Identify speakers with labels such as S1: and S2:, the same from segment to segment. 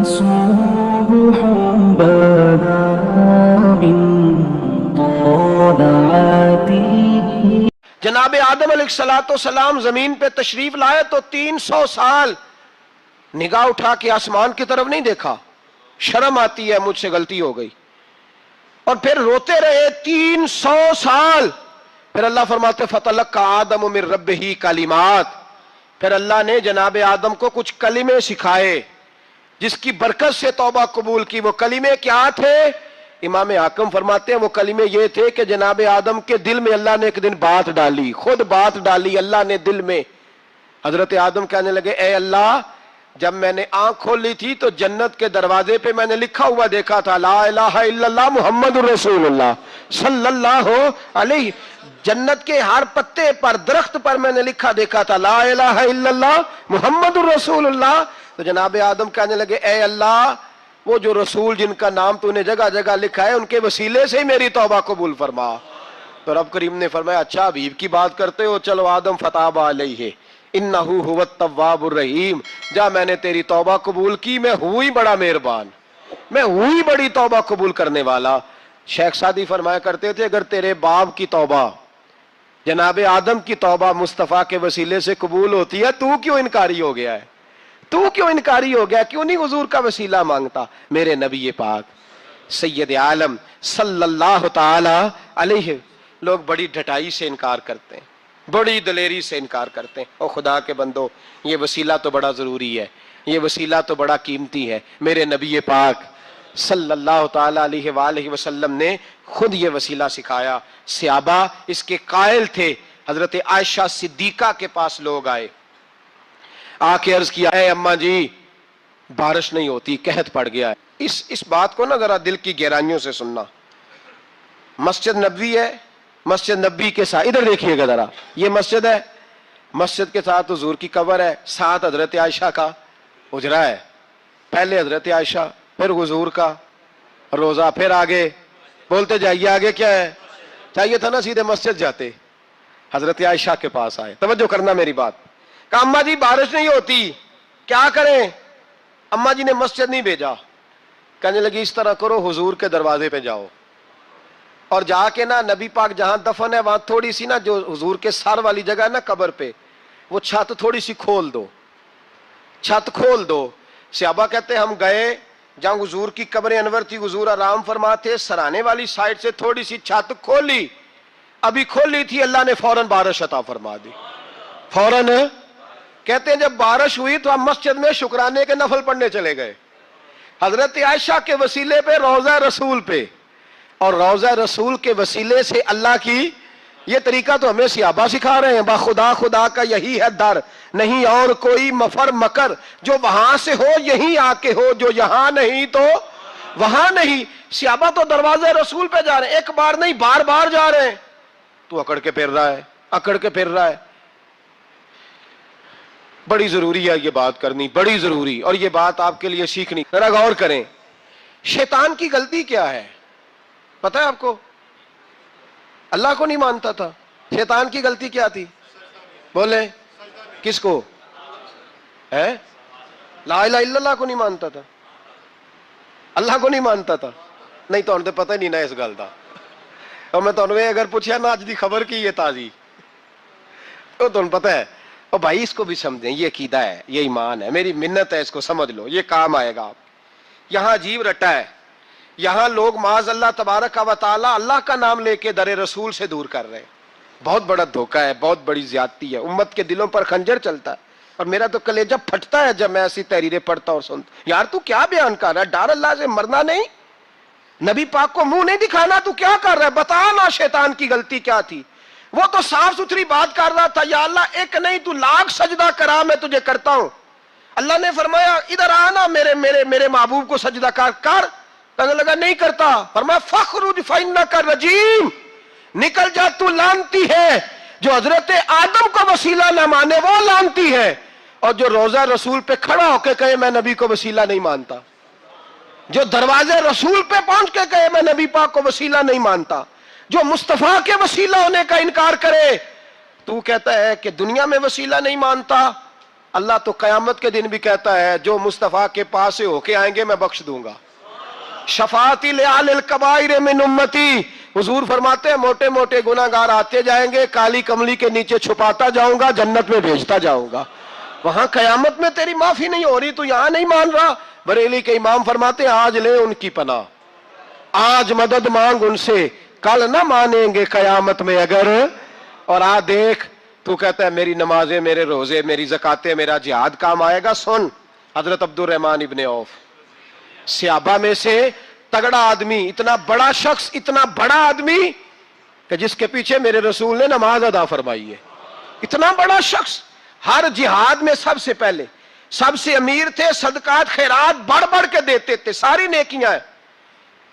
S1: صبح بدا من طلعته.
S2: جناب آدم علیہ السلام زمین پہ تشریف لائے تو 300 سال نگاہ اٹھا کے آسمان کی طرف نہیں دیکھا. شرم آتی ہے مجھ سے غلطی ہو گئی. اور پھر روتے رہے 300 سال. پھر اللہ فرماتے فَتَلَقَّى آدَمُ مِن رَبِّهِ کلمات. پھر اللہ نے جناب آدم کو کچھ کلمے سکھائے جس کی برکت سے توبہ قبول کی. وہ کلمے کیا تھے؟ امام حاکم فرماتے ہیں وہ کلمے یہ تھے کہ جناب آدم کے دل میں اللہ نے ایک دن بات ڈالی, خود بات ڈالی اللہ نے دل میں. حضرت آدم کہنے لگے اے اللہ, جب میں نے آنکھ کھولی تھی تو جنت کے دروازے پہ میں نے لکھا ہوا دیکھا تھا لا الہ الا اللہ محمد الرسول اللہ صلی اللہ علیہ. جنت کے ہر پتے پر, درخت پر میں نے لکھا دیکھا تھا لا الہ الا اللہ محمد الرسول اللہ. تو جناب آدم کہنے لگے اے اللہ, وہ جو رسول جن کا نام تو نے جگہ جگہ لکھا ہے ان کے وسیلے سے ہی میری توبہ قبول فرما. تو رب کریم نے فرمایا اچھا حبیب کی بات کرتے ہو, چلو آدم فتاب علیہ انہ هو التواب الرحیم. جا میں نے تیری توبہ قبول کی, میں ہوئی بڑا مہربان, میں ہوئی بڑی توبہ قبول کرنے والا. شیخ سعدی فرمایا کرتے تھے اگر تیرے باپ کی توبہ, جناب آدم کی توبہ مصطفیٰ کے وسیلے سے قبول ہوتی ہے, تو کیوں انکاری ہو گیا ہے؟ تو کیوں انکاری ہو گیا؟ کیوں نہیں حضور کا وسیلہ مانگتا؟ میرے نبی پاک سید عالم صلی اللہ تعالی علیہ. لوگ بڑی ڈھٹائی سے انکار کرتے ہیں, بڑی دلیری سے انکار کرتے ہیں. او خدا کے بندو, یہ وسیلہ تو بڑا ضروری ہے, یہ وسیلہ تو بڑا قیمتی ہے. میرے نبی پاک صلی اللہ تعالی علیہ وآلہ وسلم نے خود یہ وسیلہ سکھایا. صحابہ اس کے قائل تھے. حضرت عائشہ صدیقہ کے پاس لوگ آئے, آ کے عرض کیا اے اماں جی بارش نہیں ہوتی, قحط پڑ گیا ہے. اس بات کو نا ذرا دل کی گہرائیوں سے سننا. مسجد نبوی ہے, مسجد نبی کے ساتھ ادھر دیکھیے گا ذرا, یہ مسجد ہے, مسجد کے ساتھ حضور کی قبر ہے, ساتھ حضرت عائشہ کا حجرہ ہے. پہلے حضرت عائشہ, پھر حضور کا روزہ, پھر آگے بولتے جائیے آگے کیا ہے. چاہیے تھا نا سیدھے مسجد جاتے. حضرت عائشہ کے پاس آئے, توجہ کرنا میری بات. کہ اماں جی بارش نہیں ہوتی, کیا کریں؟ اماں جی نے مسجد نہیں بھیجا, کہنے لگی اس طرح کرو حضور کے دروازے پہ جاؤ اور جا کے نا نبی پاک جہاں دفن ہے وہاں تھوڑی سی نا جو حضور کے سر والی جگہ ہے نا قبر پہ, وہ چھت تھوڑی سی کھول دو, چھت کھول دو. صحابہ کہتے ہیں ہم گئے جہاں حضور کی قبر انور تھی, حضور آرام فرماتے, سرانے والی سائڈ سے تھوڑی سی چھت کھولی, ابھی کھولی تھی اللہ نے فوراً بارش عطا فرما دی. فوراً کہتے ہیں جب بارش ہوئی تو ہم مسجد میں شکرانے کے نفل پڑھنے چلے گئے حضرت عائشہ کے وسیلے پہ, روضہ رسول پہ. اور روضہ رسول کے وسیلے سے اللہ کی یہ طریقہ تو ہمیں صحابہ سکھا رہے ہیں. با خدا خدا کا یہی ہے در, نہیں اور کوئی مفر مکر, جو وہاں سے ہو یہیں آ کے ہو, جو یہاں نہیں تو وہاں نہیں. صحابہ تو دروازے رسول پہ جا رہے ہیں, ایک بار نہیں بار بار جا رہے ہیں. تو اکڑ کے پھر رہا ہے, اکڑ کے پھر رہا ہے. بڑی ضروری ہے یہ بات کرنی, بڑی ضروری, اور یہ بات آپ کے لیے سیکھنی. ذرا غور کریں, شیطان کی غلطی کیا ہے پتہ ہے آپ کو؟ اللہ کو نہیں مانتا تھا. شیطان کی غلطی کیا تھی؟ بولے کس کو ہے؟ لا الہ الا اللہ کو نہیں مانتا تھا, اللہ کو نہیں مانتا تھا. نہیں تو انہیں پتہ نہیں نا اس گل دا. اور میں تو اگر پوچھا نا اج دی خبر کی یہ تازی, تو تمہیں پتہ ہے. اور بھائی اس کو بھی سمجھیں, یہ عقیدہ ہے, یہ ایمان ہے, میری منت ہے, اس کو سمجھ لو, یہ کام آئے گا. آپ یہاں عجیب رٹا ہے, یہاں لوگ معاذ اللہ تبارک و تعالی اللہ کا نام لے کے در رسول سے دور کر رہے ہیں. بہت بڑا دھوکہ ہے, بہت بڑی زیادتی ہے. امت کے دلوں پر خنجر چلتا ہے, اور میرا تو کلیجہ پھٹتا ہے جب میں ایسی تحریریں پڑھتا اور سنتا. یار تو کیا بیان کر رہا ہے؟ ڈر اللہ سے مرنا نہیں, نبی پاک کو منہ نہیں دکھانا, تو کیا کر رہا ہے؟ بتا نا شیطان کی غلطی کیا تھی. وہ تو صاف ستھری بات کر رہا تھا, یا اللہ ایک نہیں تو لاکھ سجدہ کرا, میں تجھے کرتا ہوں. اللہ نے فرمایا ادھر آنا, میرے محبوب کو سجدہ کر. کہنے لگا نہیں کرتا. فرمایا فخرج فإنک رجیم, نکل جا تو لعنتی ہے. جو حضرت آدم کو وسیلہ نہ مانے وہ لعنتی ہے, اور جو روضہ رسول پہ کھڑا ہو کے کہے میں نبی کو وسیلہ نہیں مانتا, جو دروازے رسول پہ پہنچ کے کہے میں نبی پاک کو وسیلہ نہیں مانتا, جو مصطفیٰ کے وسیلہ ہونے کا انکار کرے. تو کہتا ہے کہ دنیا میں وسیلہ نہیں مانتا, اللہ تو قیامت کے دن بھی کہتا ہے جو مصطفیٰ کے پاس سے ہو کے آئیں گے میں بخش دوں گا. شفاعتی لعال الکبائر من امتی، حضور فرماتے ہیں موٹے موٹے گناہگار آتے جائیں گے، کالی کملی کے نیچے چھپاتا جاؤں گا، جنت میں بھیجتا جاؤں گا. وہاں قیامت میں تیری معافی نہیں ہو رہی، تو یہاں نہیں مان رہا. بریلی کے امام فرماتے ہیں آج لے ان کی پناہ، آج مدد مانگ ان سے، کل نہ مانیں گے قیامت میں اگر. اور دیکھ تو کہتا ہے میری نمازیں، میرے روزے، میری زکاتیں، میرا جہاد کام آئے گا. سن حضرت عبد الرحمن ابن عوف صحابہ میں سے تگڑا آدمی، اتنا بڑا شخص، اتنا بڑا آدمی کہ جس کے پیچھے میرے رسول نے نماز ادا فرمائی ہے. اتنا بڑا شخص ہر جہاد میں سب سے پہلے، سب سے امیر تھے، صدقات خیرات بڑھ بڑھ کے دیتے تھے، ساری نیکیاں ہیں.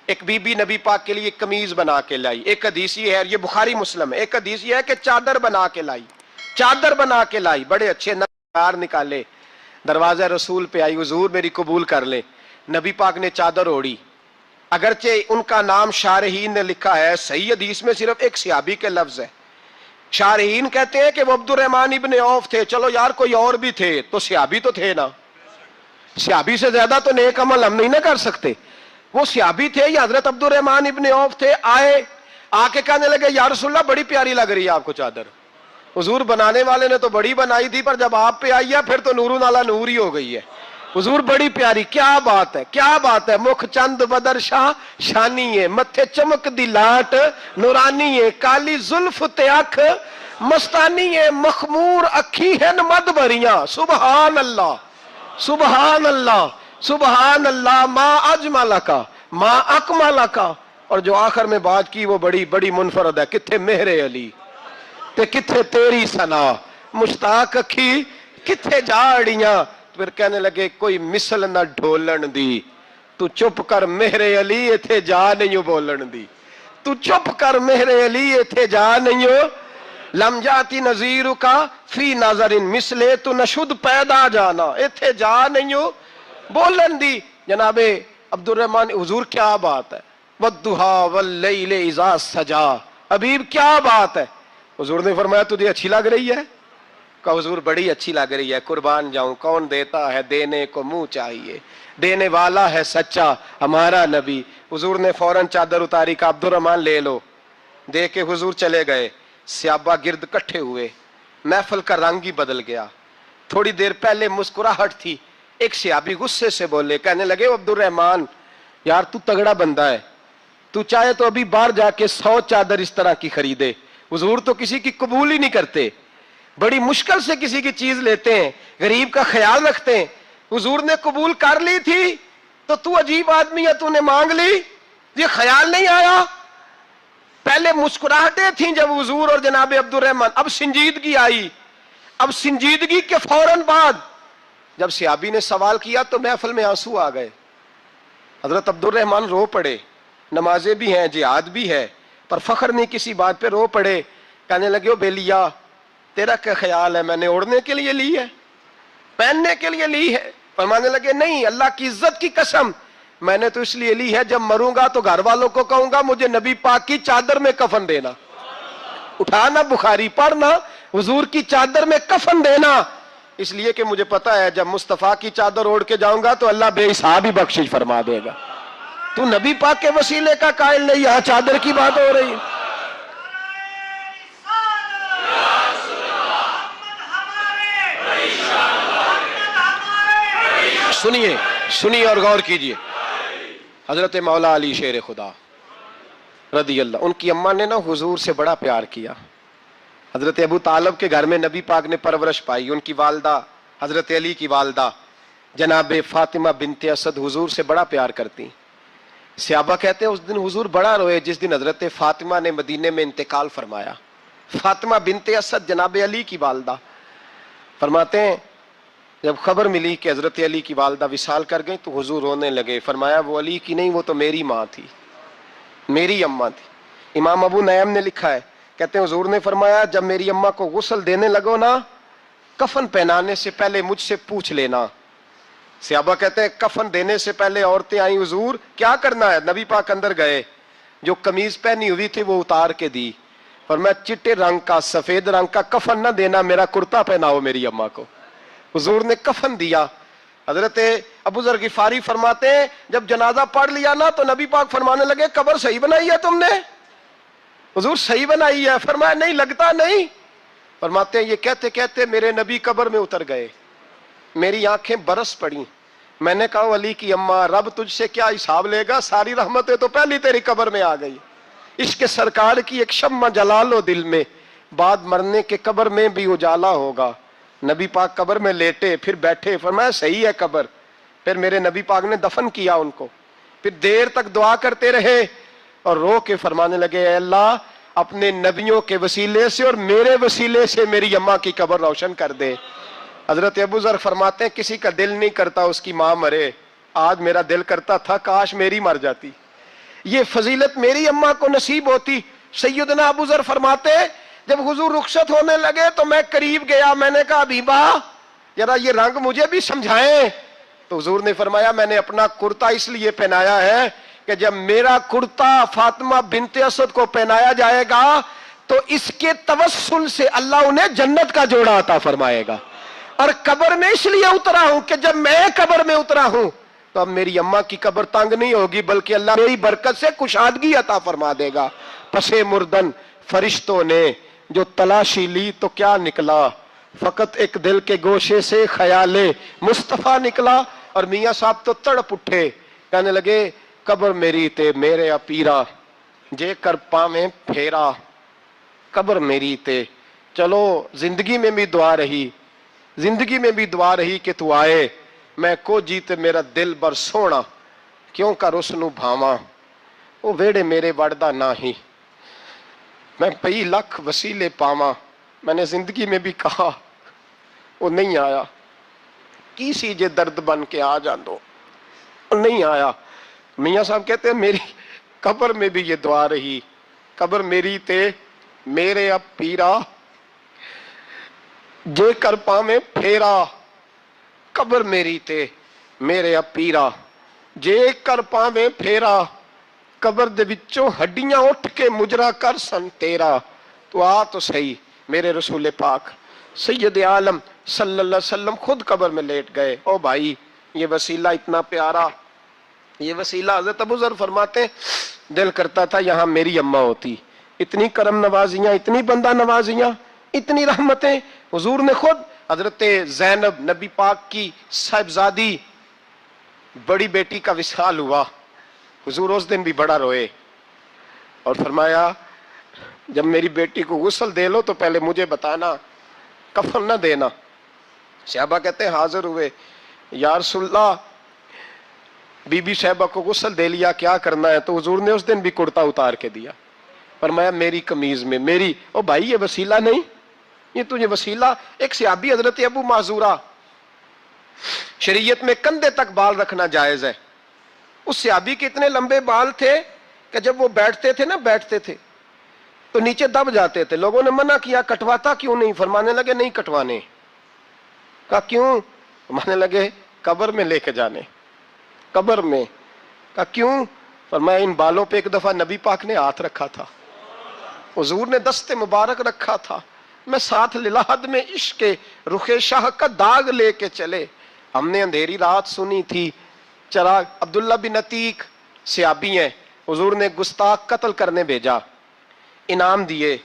S2: ایک بی بی نبی پاک کے لیے قمیض بنا کے لائی. ایک حدیث یہ ہے، یہ بخاری مسلم ہے، ایک حدیث یہ ہے کہ چادر بنا کے لائی، چادر بنا کے لائی، بڑے اچھے نگار نکالے، دروازہ رسول پہ آئی، حضور میری قبول کر لیں. نبی پاک نے چادر اوڑی. اگرچہ ان کا نام شارحین نے لکھا ہے، صحیح حدیث میں صرف ایک صحابی کے لفظ ہے. شارحین کہتے ہیں کہ وہ عبد الرحمن ابن عوف تھے. چلو یار کوئی اور بھی تھے تو صحابی تو تھے نا، صحابی سے زیادہ تو نیک عمل ہم نہیں نہ کر سکتے. وہ صحابی تھے یا حضرت عبد الرحمن ابن عوف تھے. آئے، آ کے کہنے لگے یا رسول اللہ بڑی پیاری لگ رہی ہے آپ کو چادر. حضور بنانے والے نے تو بڑی بنائی تھی، پر جب آپ پہ آئی ہے پھر تو نور نالا نور ہی ہو گئی ہے. حضور بڑی پیاری، کیا بات ہے، کیا بات ہے. مکھ چند بدر شاہ شانی ہے، متھے چمک دی لاٹ نورانی ہے، کالی زلف تے اکھ مستانی ہے، مخمور اکھی ہیں مد بھریاں. سبحان اللہ، سبحان اللہ، سبحان اللہ. ما اجمل کا، ما اکمل کا. اور جو آخر میں بات کی وہ بڑی بڑی منفرد ہے، کتھے مہر علی تے کتھے تیری ثنا، مشتاق اکھی کتھے جاڑیاں. پھر کہنے لگے کوئی مثل نہ ڈھولن دی، تو چپ کر مہر علی ایتھے جا نہیں بولن دی. تو چپ کر مہر علی ایتھے جا نہیں. لم جاتی نظیر کا فی نظر مثلے، تو نشد پیدا جانا ایتھے جا نہیں بولن دی. جناب عبد الرحمن، حضور کیا بات ہے، والضحیٰ واللیل اذا سجا. حبیب کیا بات ہے. حضور نے فرمایا تجھے اچھی لگ رہی ہے؟ کہا حضور بڑی اچھی لگ رہی ہے، قربان جاؤں. کون دیتا ہے دینے کو منہ چاہیے، دینے والا ہے سچا ہمارا نبی. حضور نے فوراً چادر اتاری، کا عبد الرحمن لے لو. دے کے حضور چلے گئے. صحابہ گرد کٹھے ہوئے، محفل کا رنگ ہی بدل گیا. تھوڑی دیر پہلے مسکراہٹ تھی. ایک صحابی غصے سے بولے، کہنے لگے عبد الرحمن یار تو تگڑا بندہ ہے، تو چاہے تو ابھی باہر جا کے 100 چادر اس طرح کی خریدے. حضور تو کسی کی قبول ہی نہیں کرتے، بڑی مشکل سے کسی کی چیز لیتے ہیں، غریب کا خیال رکھتے ہیں. حضور نے قبول کر لی تھی تو عجیب آدمی ہے، تو نے مانگ لی، یہ خیال نہیں آیا. پہلے مسکراہٹیں تھیں جب حضور اور جناب عبد الرحمن، اب سنجیدگی آئی. اب سنجیدگی کے فوراً بعد جب صحابی نے سوال کیا تو محفل میں آنسو آ گئے. حضرت عبد الرحمن رو پڑے. نمازیں بھی ہیں، جہاد بھی ہے، پر فخر نہیں کسی بات پہ، رو پڑے. کہنے لگے او بیلیا تیرا کیا خیال ہے، میں نے اوڑھنے کے لیے لی ہے، پہننے کے لیے لی ہے؟ فرمانے لگے نہیں، اللہ کی عزت کی قسم میں نے تو اس لیے لی ہے، جب مروں گا تو گھر والوں کو کہوں گا مجھے نبی پاک کی چادر میں کفن دینا. اٹھانا بخاری پڑھنا، حضور کی چادر میں کفن دینا، اس لیے کہ مجھے پتا ہے جب مصطفیٰ کی چادر اوڑھ کے جاؤں گا تو اللہ بے حساب ہی بخشش فرما دے گا. تو نبی پاک کے وسیلے کا قائل نہیں، یہاں چادر کی بات ہو رہی ہے. سنیے سنیے اور غور کیجئے. حضرت مولا علی شیر خدا رضی اللہ، ان کی اماں نے نا حضور سے بڑا پیار کیا. حضرت ابو طالب کے گھر میں نبی پاک نے پرورش پائی. ان کی والدہ حضرت علی کی والدہ جناب فاطمہ بنت اسد حضور سے بڑا پیار کرتی. صحابہ کہتے ہیں اس دن حضور بڑا روئے جس دن حضرت فاطمہ نے مدینے میں انتقال فرمایا. فاطمہ بنت اسد جناب علی کی والدہ فرماتے ہیں جب خبر ملی کہ حضرت علی کی والدہ وصال کر گئی تو حضور رونے لگے. فرمایا وہ علی کی نہیں، وہ تو میری ماں تھی، میری اماں تھی. امام ابو نعیم نے لکھا ہے، کہتے ہیں حضور نے فرمایا جب میری اماں کو غسل دینے لگو نا، کفن پہنانے سے پہلے مجھ سے پوچھ لینا. صحابہ کہتے ہیں کفن دینے سے پہلے عورتیں آئیں، حضور کیا کرنا ہے؟ نبی پاک اندر گئے، جو قمیض پہنی ہوئی تھی وہ اتار کے دی. فرمایا چٹے رنگ کا سفید رنگ کا کفن نہ دینا، میرا کرتا پہناؤ میری اماں کو. حضور نے کفن دیا. حضرت ابو ذر غفاری فرماتے ہیں جب جنازہ پڑھ لیا نا تو نبی پاک فرمانے لگے قبر صحیح بنائی ہے تم نے؟ حضور صحیح بنائی ہے. فرمایا نہیں لگتا نہیں. فرماتے ہیں یہ کہتے کہتے میرے نبی قبر میں اتر گئے, میری آنکھیں برس پڑی. میں نے کہا علی کی اماں رب تجھ سے کیا حساب لے گا, ساری رحمتیں تو پہلی تیری قبر میں آ گئی. عشق سرکار کی ایک شمع جلا لو دل میں, بعد مرنے کے قبر میں بھی اجالا ہوگا. نبی پاک قبر میں لیٹے پھر بیٹھے, فرمایا صحیح ہے قبر. پھر میرے نبی پاک نے دفن کیا ان کو. پھر دیر تک دعا کرتے رہے اور رو کے فرمانے لگے اے اللہ اپنے نبیوں کے وسیلے سے اور میرے وسیلے سے میری اماں کی قبر روشن کر دے. حضرت ابو ذر فرماتے ہیں کسی کا دل نہیں کرتا اس کی ماں مرے, آج میرا دل کرتا تھا کاش میری مر جاتی, یہ فضیلت میری اماں کو نصیب ہوتی. سیدنا ابو ذر فرماتے جب حضور رخصت ہونے لگے تو میں قریب گیا, میں نے کہا حبیبہ ذرا یہ رنگ مجھے بھی سمجھائیں. تو حضور نے فرمایا میں نے اپنا کرتا اس لیے پہنایا ہے کہ جب میرا کرتا فاطمہ بنت اسد کو پہنایا جائے گا تو اس کے توسل سے اللہ انہیں جنت کا جوڑا عطا فرمائے گا. اور قبر میں اس لیے اترا ہوں کہ جب میں قبر میں اترا ہوں تو اب میری اماں کی قبر تنگ نہیں ہوگی بلکہ اللہ میری برکت سے کشادگی عطا فرما دے گا. پسے مردن فرشتوں نے جو تلاشی لی تو کیا نکلا, فقط ایک دل کے گوشے سے خیال مصطفیٰ نکلا. اور میاں صاحب تو تڑپ اٹھے, کہنے لگے قبر میری تے میرے پیرا جے کر پاویں پھیرا, قبر میری تے. چلو زندگی میں بھی دعا رہی, زندگی میں بھی دعا رہی کہ تو آئے, میں کو جیتے میرا دل بر سونا کیوں کر اس نو بھاواں, وہ ویڑے میرے وڑدا نہ ہی میں پئی لکھ وسیلے پاواں. میں نے زندگی میں بھی کہا وہ نہیں آیا, کی سی جے درد بن کے آ جاندو, وہ نہیں آیا. میاں صاحب کہتے ہیں میری قبر میں بھی یہ دعا رہی, قبر میری تے میرے اب پیرا جے کر پاویں پھیرا, قبر میری تے میرے اب پیرا جے کر پاویں پھیرا, قبر دے وچوں ہڈیاں اٹھ کے مجرا کر سن تیرا. تو آ تو صحیح. میرے رسول پاک سید عالم صلی اللہ علیہ وسلم خود قبر میں لیٹ گئے. او بھائی یہ وسیلہ اتنا پیارا, یہ وسیلہ. حضرت ابو ذر فرماتے دل کرتا تھا یہاں میری اماں ہوتی, اتنی کرم نوازیاں, اتنی بندہ نوازیاں, اتنی رحمتیں. حضور نے خود حضرت زینب نبی پاک کی صاحبزادی بڑی بیٹی کا وصال ہوا, حضور اس دن بھی بڑا روئے اور فرمایا جب میری بیٹی کو غسل دے لو تو پہلے مجھے بتانا, کفن نہ دینا. صحابہ کہتے ہیں حاضر ہوئے, یا رسول اللہ بی بی صاحبہ کو غسل دے لیا کیا کرنا ہے؟ تو حضور نے اس دن بھی کرتا اتار کے دیا, فرمایا میری قمیض میں میری. او بھائی یہ وسیلہ نہیں, یہ تجھے وسیلہ. ایک صحابی حضرت ابو معذورہ, شریعت میں کندھے تک بال رکھنا جائز ہے. اس صحابی کے اتنے لمبے بال تھے کہ جب وہ بیٹھتے تھے تو نیچے دب جاتے تھے. لوگوں نے منع کیا کٹواتا کیوں نہیں؟ فرمانے لگے نہیں کٹوانے. کہا کیوں؟ فرمانے لگے قبر میں لے کے جانے, قبر میں. کہا کیوں؟ فرمایا ان بالوں پہ ایک دفعہ نبی پاک نے ہاتھ رکھا تھا, حضور نے دست مبارک رکھا تھا, میں ساتھ للہد میں عشق رخ شاہ کا داغ لے کے چلے. ہم نے اندھیری رات سنی تھی چراغ. عبداللہ بن عتیق صحابی ہیں, حضور نے گستاخ قتل کرنے بھیجا, انعام دیے.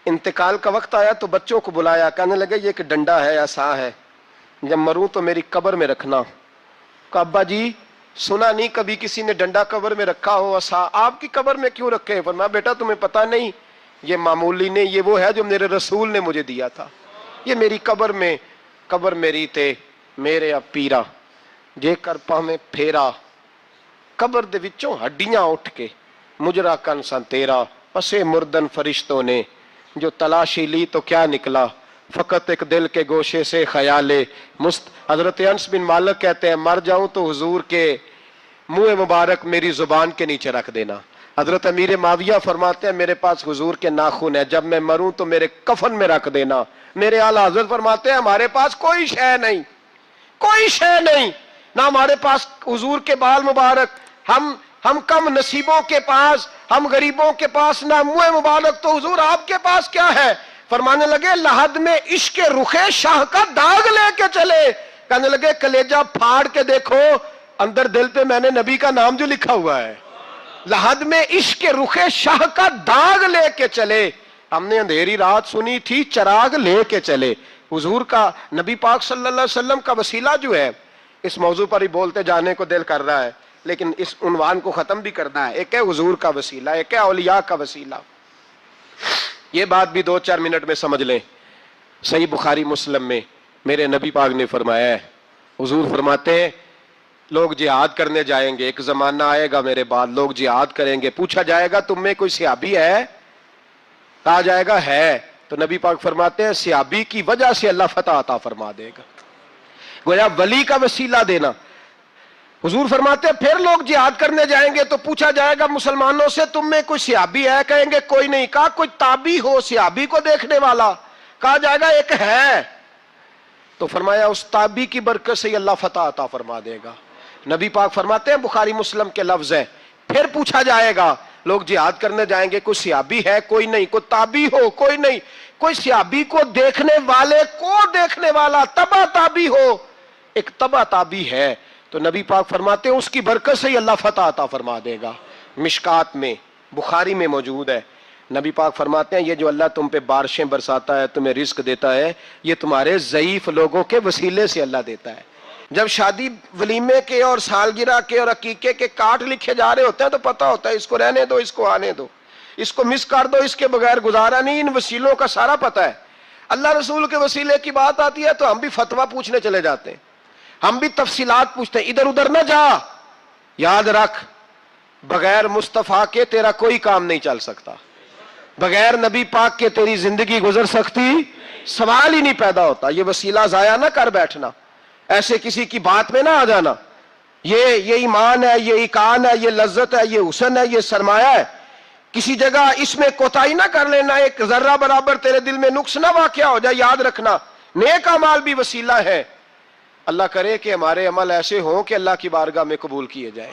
S2: انتقال کا وقت آیا تو بچوں کو بلایا, کہنے لگے یہ ایک ڈنڈا ہے, عصا ہے, جب مروں تو میری قبر میں رکھنا. کہا ابا جی سنا نہیں کبھی کسی نے ڈنڈا قبر میں رکھا ہو, عصا آپ کی قبر میں کیوں رکھے؟ فرمایا بیٹا تمہیں پتہ نہیں, یہ معمولی نہیں, یہ وہ ہے جو میرے رسول نے مجھے دیا تھا. یہ میری قبر میں, قبر میری تے میرے اب پیرا جے کر پاویں پھیرا, قبر دے وچوں ہڈیاں اٹھ کے مجرا کن سن تیرا. پسے مردن فرشتوں نے جو تلاشی لی تو کیا نکلا, فقط ایک دل کے گوشے سے خیال حضرت انس بن مالک کہتے ہیں مر جاؤں تو حضور کے منہ مبارک میری زبان کے نیچے رکھ دینا. حضرت امیر معاویہ فرماتے ہیں میرے پاس حضور کے ناخن ہے, جب میں مروں تو میرے کفن میں رکھ دینا. میرے اعلیٰ حضرت فرماتے ہیں ہمارے پاس کوئی شے نہیں, کوئی شے نہیں, نہ ہمارے پاس حضور کے بال مبارک. ہم کم نصیبوں کے پاس, ہم غریبوں کے پاس نہ منہ مبارک, تو حضور آپ کے پاس کیا ہے؟ فرمانے لگے لحد میں عشق رخ شاہ کا داغ لے کے چلے. کہنے لگے کلیجہ پھاڑ کے دیکھو اندر دل پہ میں نے نبی کا نام جو لکھا ہوا ہے. لحد میں عشق رخ شاہ کا داغ لے کے چلے. ہم نے اندھیری رات سنی تھی چراغ لے کے چلے. حضور کا نبی پاک صلی اللہ علیہ وسلم کا وسیلہ جو ہے, اس موضوع پر ہی بولتے جانے کو دل کر رہا ہے لیکن اس عنوان کو ختم بھی کرنا ہے. ایک ہے حضور کا وسیلہ, ایک ہے اولیاء کا وسیلہ. یہ بات بھی 2-4 منٹ میں سمجھ لیں. صحیح بخاری مسلم میں میرے نبی پاک نے فرمایا ہے, حضور فرماتے ہیں لوگ جہاد کرنے جائیں گے, ایک زمانہ آئے گا میرے بعد لوگ جہاد کریں گے, پوچھا جائے گا تم میں کوئی صحابی ہے؟ کہا جائے گا ہے, تو نبی پاک فرماتے ہیں صحابی کی وجہ سے اللہ فتح عطا فرما دے گا. گویا ولی کا وسیلہ دینا. حضور فرماتے ہیں پھر لوگ جہاد کرنے جائیں گے تو پوچھا جائے گا مسلمانوں سے تم میں کوئی صحابی ہے؟ کہیں گے کوئی نہیں. کہا کوئی تابعی ہو صحابی کو دیکھنے والا؟ کہا جائے گا ایک ہے. تو فرمایا اس تابعی کی برکت سے اللہ فتح عطا فرما دے گا. نبی پاک فرماتے ہیں بخاری مسلم کے لفظ ہے, پھر پوچھا جائے گا لوگ جہاد کرنے جائیں گے کوئی صحابی ہے؟ کوئی نہیں. کوئی تابعی ہو؟ کوئی نہیں. کوئی صحابی کو دیکھنے والے کو دیکھنے والا تبع تابعی ہو؟ ایک تبع تابعی ہے. تو نبی پاک فرماتے ہیں اس کی برکت سے ہی اللہ فتح عطا فرما دے گا. مشکات میں بخاری میں موجود ہے. نبی پاک فرماتے ہیں یہ جو اللہ تم پہ بارشیں برساتا ہے, تمہیں رزق دیتا ہے, یہ تمہارے ضعیف لوگوں کے وسیلے سے اللہ دیتا ہے. جب شادی ولیمے کے اور سالگرہ کے اور عقیقے کے کارڈ لکھے جا رہے ہوتے ہیں تو پتہ ہوتا ہے اس کو رہنے دو, اس کو آنے دو, اس کو مس کر دو, اس کے بغیر گزارا نہیں. ان وسیلوں کا سارا پتہ ہے. اللہ رسول کے وسیلے کی بات آتی ہے تو ہم بھی فتویٰ پوچھنے چلے جاتے ہیں, ہم بھی تفصیلات پوچھتے ہیں. ادھر ادھر نہ جا, یاد رکھ بغیر مصطفیٰ کے تیرا کوئی کام نہیں چل سکتا, بغیر نبی پاک کے تیری زندگی گزر سکتی, سوال ہی نہیں پیدا ہوتا. یہ وسیلہ ضائع نہ کر بیٹھنا, ایسے کسی کی بات میں نہ آ جانا. یہ ایمان ہے, یہ ایقان ہے, یہ لذت ہے, یہ حسن ہے, یہ سرمایہ ہے. کسی جگہ اس میں کوتاہی نہ کر لینا, ایک ذرہ برابر تیرے دل میں نقص نہ واقع ہو جائے. یاد رکھنا نیک اعمال بھی وسیلہ ہے. اللہ کرے کہ ہمارے عمل ایسے ہوں کہ اللہ کی بارگاہ میں قبول کیے جائے.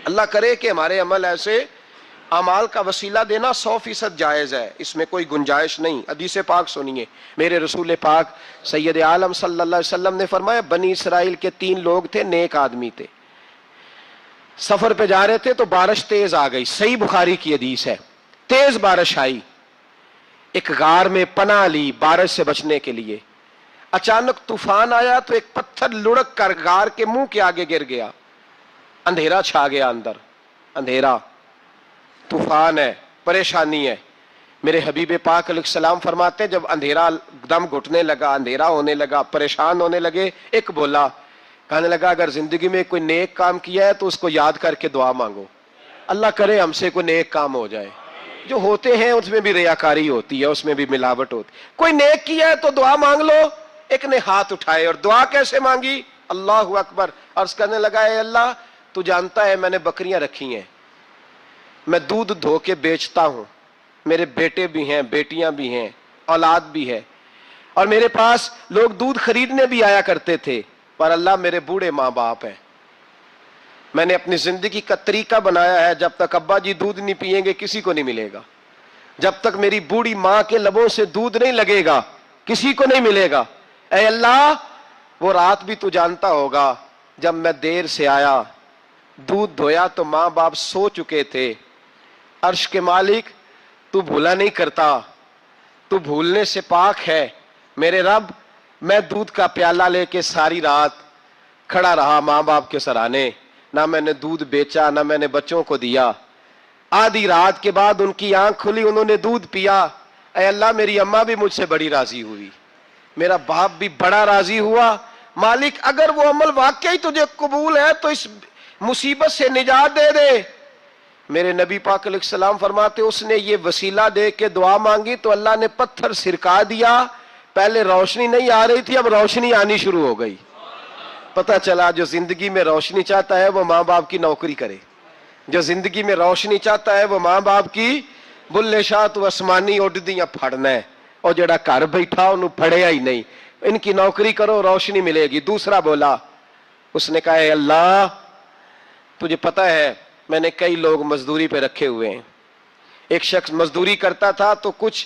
S2: اللہ کرے کہ ہمارے عمل ایسے اعمال کا وسیلہ دینا 100% جائز ہے, اس میں کوئی گنجائش نہیں. حدیث پاک سنیے, میرے رسول پاک سید عالم صلی اللہ علیہ وسلم نے فرمایا بنی اسرائیل کے 3 لوگ تھے, نیک آدمی تھے, سفر پہ جا رہے تھے تو بارش تیز آ گئی. صحیح بخاری کی حدیث ہے. تیز بارش آئی, ایک غار میں پناہ لی بارش سے بچنے کے لیے. اچانک طوفان آیا تو ایک پتھر لڑک کر غار کے منہ کے آگے گر گیا. اندھیرا چھا گیا اندر, اندھیرا, طوفان ہے, پریشانی ہے. میرے حبیب پاک علیہ السلام فرماتے ہیں جب اندھیرا دم گھٹنے لگا, اندھیرا ہونے لگا, پریشان ہونے لگے, ایک بولا, کہنے لگا اگر زندگی میں کوئی نیک کام کیا ہے تو اس کو یاد کر کے دعا مانگو. اللہ کرے ہم سے کوئی نیک کام ہو جائے. جو ہوتے ہیں اس میں بھی ریاکاری ہوتی ہے, اس میں بھی ملاوٹ ہوتی. کوئی نیک کیا ہے تو دعا مانگ لو. ایک نے ہاتھ اٹھائے اور دعا کیسے مانگی؟ اللہ اکبر. عرض کرنے لگا اے اللہ تو جانتا ہے میں نے بکریاں رکھی ہیں, میں دودھ دھو کے بیچتا ہوں, میرے بیٹے بھی ہیں, بیٹیاں بھی ہیں, اولاد بھی ہے, اور میرے پاس لوگ دودھ خریدنے بھی آیا کرتے تھے, پر اللہ میرے بوڑھے ماں باپ ہیں. میں نے اپنی زندگی کا طریقہ بنایا ہے جب تک ابا جی دودھ نہیں پیئیں گے کسی کو نہیں ملے گا, جب تک میری بوڑھی ماں کے لبوں سے دودھ نہیں لگے گا کسی کو نہیں ملے گا. اے اللہ وہ رات بھی تو جانتا ہوگا جب میں دیر سے آیا, دودھ دھویا تو ماں باپ سو چکے تھے. عرش کے مالک تو بھولا نہیں کرتا, تو بھولنے سے پاک ہے. میرے رب میں دودھ کا پیالہ لے کے ساری رات کھڑا رہا ماں باپ کے سرانے, نہ میں نے دودھ بیچا نہ میں نے بچوں کو دیا. آدھی رات کے بعد ان کی آنکھ کھلی, انہوں نے دودھ پیا. اے اللہ میری اماں بھی مجھ سے بڑی راضی ہوئی, میرا باپ بھی بڑا راضی ہوا. مالک اگر وہ عمل واقعی تجھے قبول ہے تو اس مصیبت سے نجات دے دے. میرے نبی پاک علیہ السلام فرماتے اس نے یہ وسیلہ دے کے دعا مانگی تو اللہ نے پتھر سرکا دیا. پہلے روشنی نہیں آ رہی تھی, اب روشنی آنی شروع ہو گئی. پتہ چلا جو زندگی میں روشنی چاہتا ہے وہ ماں باپ کی نوکری کرے, جو زندگی میں روشنی چاہتا ہے وہ ماں باپ کی بلے شاہ تو آسمانی اڈدیاں پھڑنا ہے, اور جڑا گھر بیٹھا انہوں پھڑیا ہی نہیں. ان کی نوکری کرو روشنی ملے گی. دوسرا بولا, اس نے کہا اے اللہ تجھے پتہ ہے میں نے کئی لوگ مزدوری پہ رکھے ہوئے ہیں. ایک شخص مزدوری کرتا تھا تو کچھ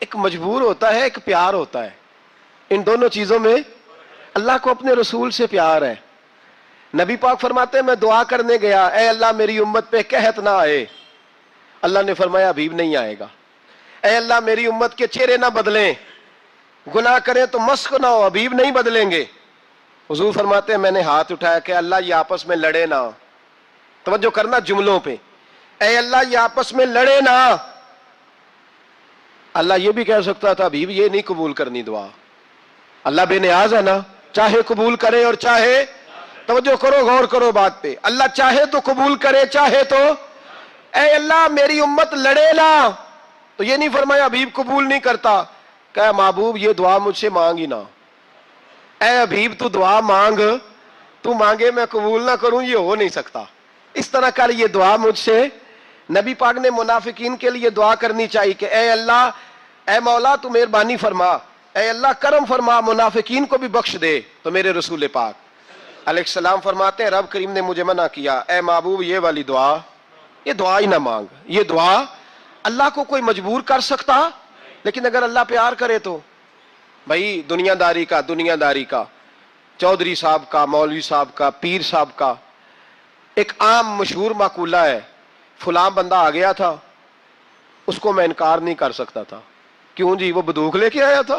S2: ایک مجبور ہوتا ہے، ایک پیار ہوتا ہے، ان دونوں چیزوں میں اللہ کو اپنے رسول سے پیار ہے۔ نبی پاک فرماتے ہیں میں دعا کرنے گیا، اے اللہ میری امت پہ قحط نہ آئے، اللہ نے فرمایا حبیب نہیں آئے گا۔ اے اللہ میری امت کے چہرے نہ بدلیں، گناہ کریں تو مسخ نہ ہو، حبیب نہیں بدلیں گے۔ حضور فرماتے ہیں میں نے ہاتھ اٹھایا کہ اللہ یہ آپس میں لڑے نہ، توجہ کرنا جملوں پہ، اے اللہ یہ آپس میں لڑے نہ۔ اللہ یہ بھی کہہ سکتا تھا حبیب یہ نہیں قبول کرنی دعا، اللہ بے نیاز ہے نا، چاہے قبول کرے اور چاہے، توجہ کرو غور کرو بات پہ، اللہ چاہے تو قبول کرے چاہے تو، اے اللہ میری امت لڑے نہ، تو یہ نہیں فرمایا حبیب قبول نہیں کرتا، کہ محبوب یہ دعا مجھ سے مانگ ہی نہ، اے حبیب تو دعا مانگ، تو مانگے میں قبول نہ کروں یہ ہو نہیں سکتا، اس طرح کر یہ دعا مجھ سے۔ نبی پاک نے منافقین کے لیے دعا کرنی چاہیے کہ اے اللہ، اے مولا تو مہربانی فرما، اے اللہ کرم فرما، منافقین کو بھی بخش دے۔ تو میرے رسول پاک علیہ السلام فرماتے ہیں رب کریم نے مجھے منع کیا، اے محبوب یہ والی دعا، یہ دعا ہی نہ مانگ، یہ دعا اللہ کو کوئی مجبور کر سکتا، لیکن اگر اللہ پیار کرے تو، بھائی دنیا داری کا چودھری صاحب کا، مولوی صاحب کا، پیر صاحب کا ایک عام مشہور مقولہ ہے، فلاں بندہ آ گیا تھا اس کو میں انکار نہیں کر سکتا تھا، کیوں جی وہ بندوق لے کے آیا تھا،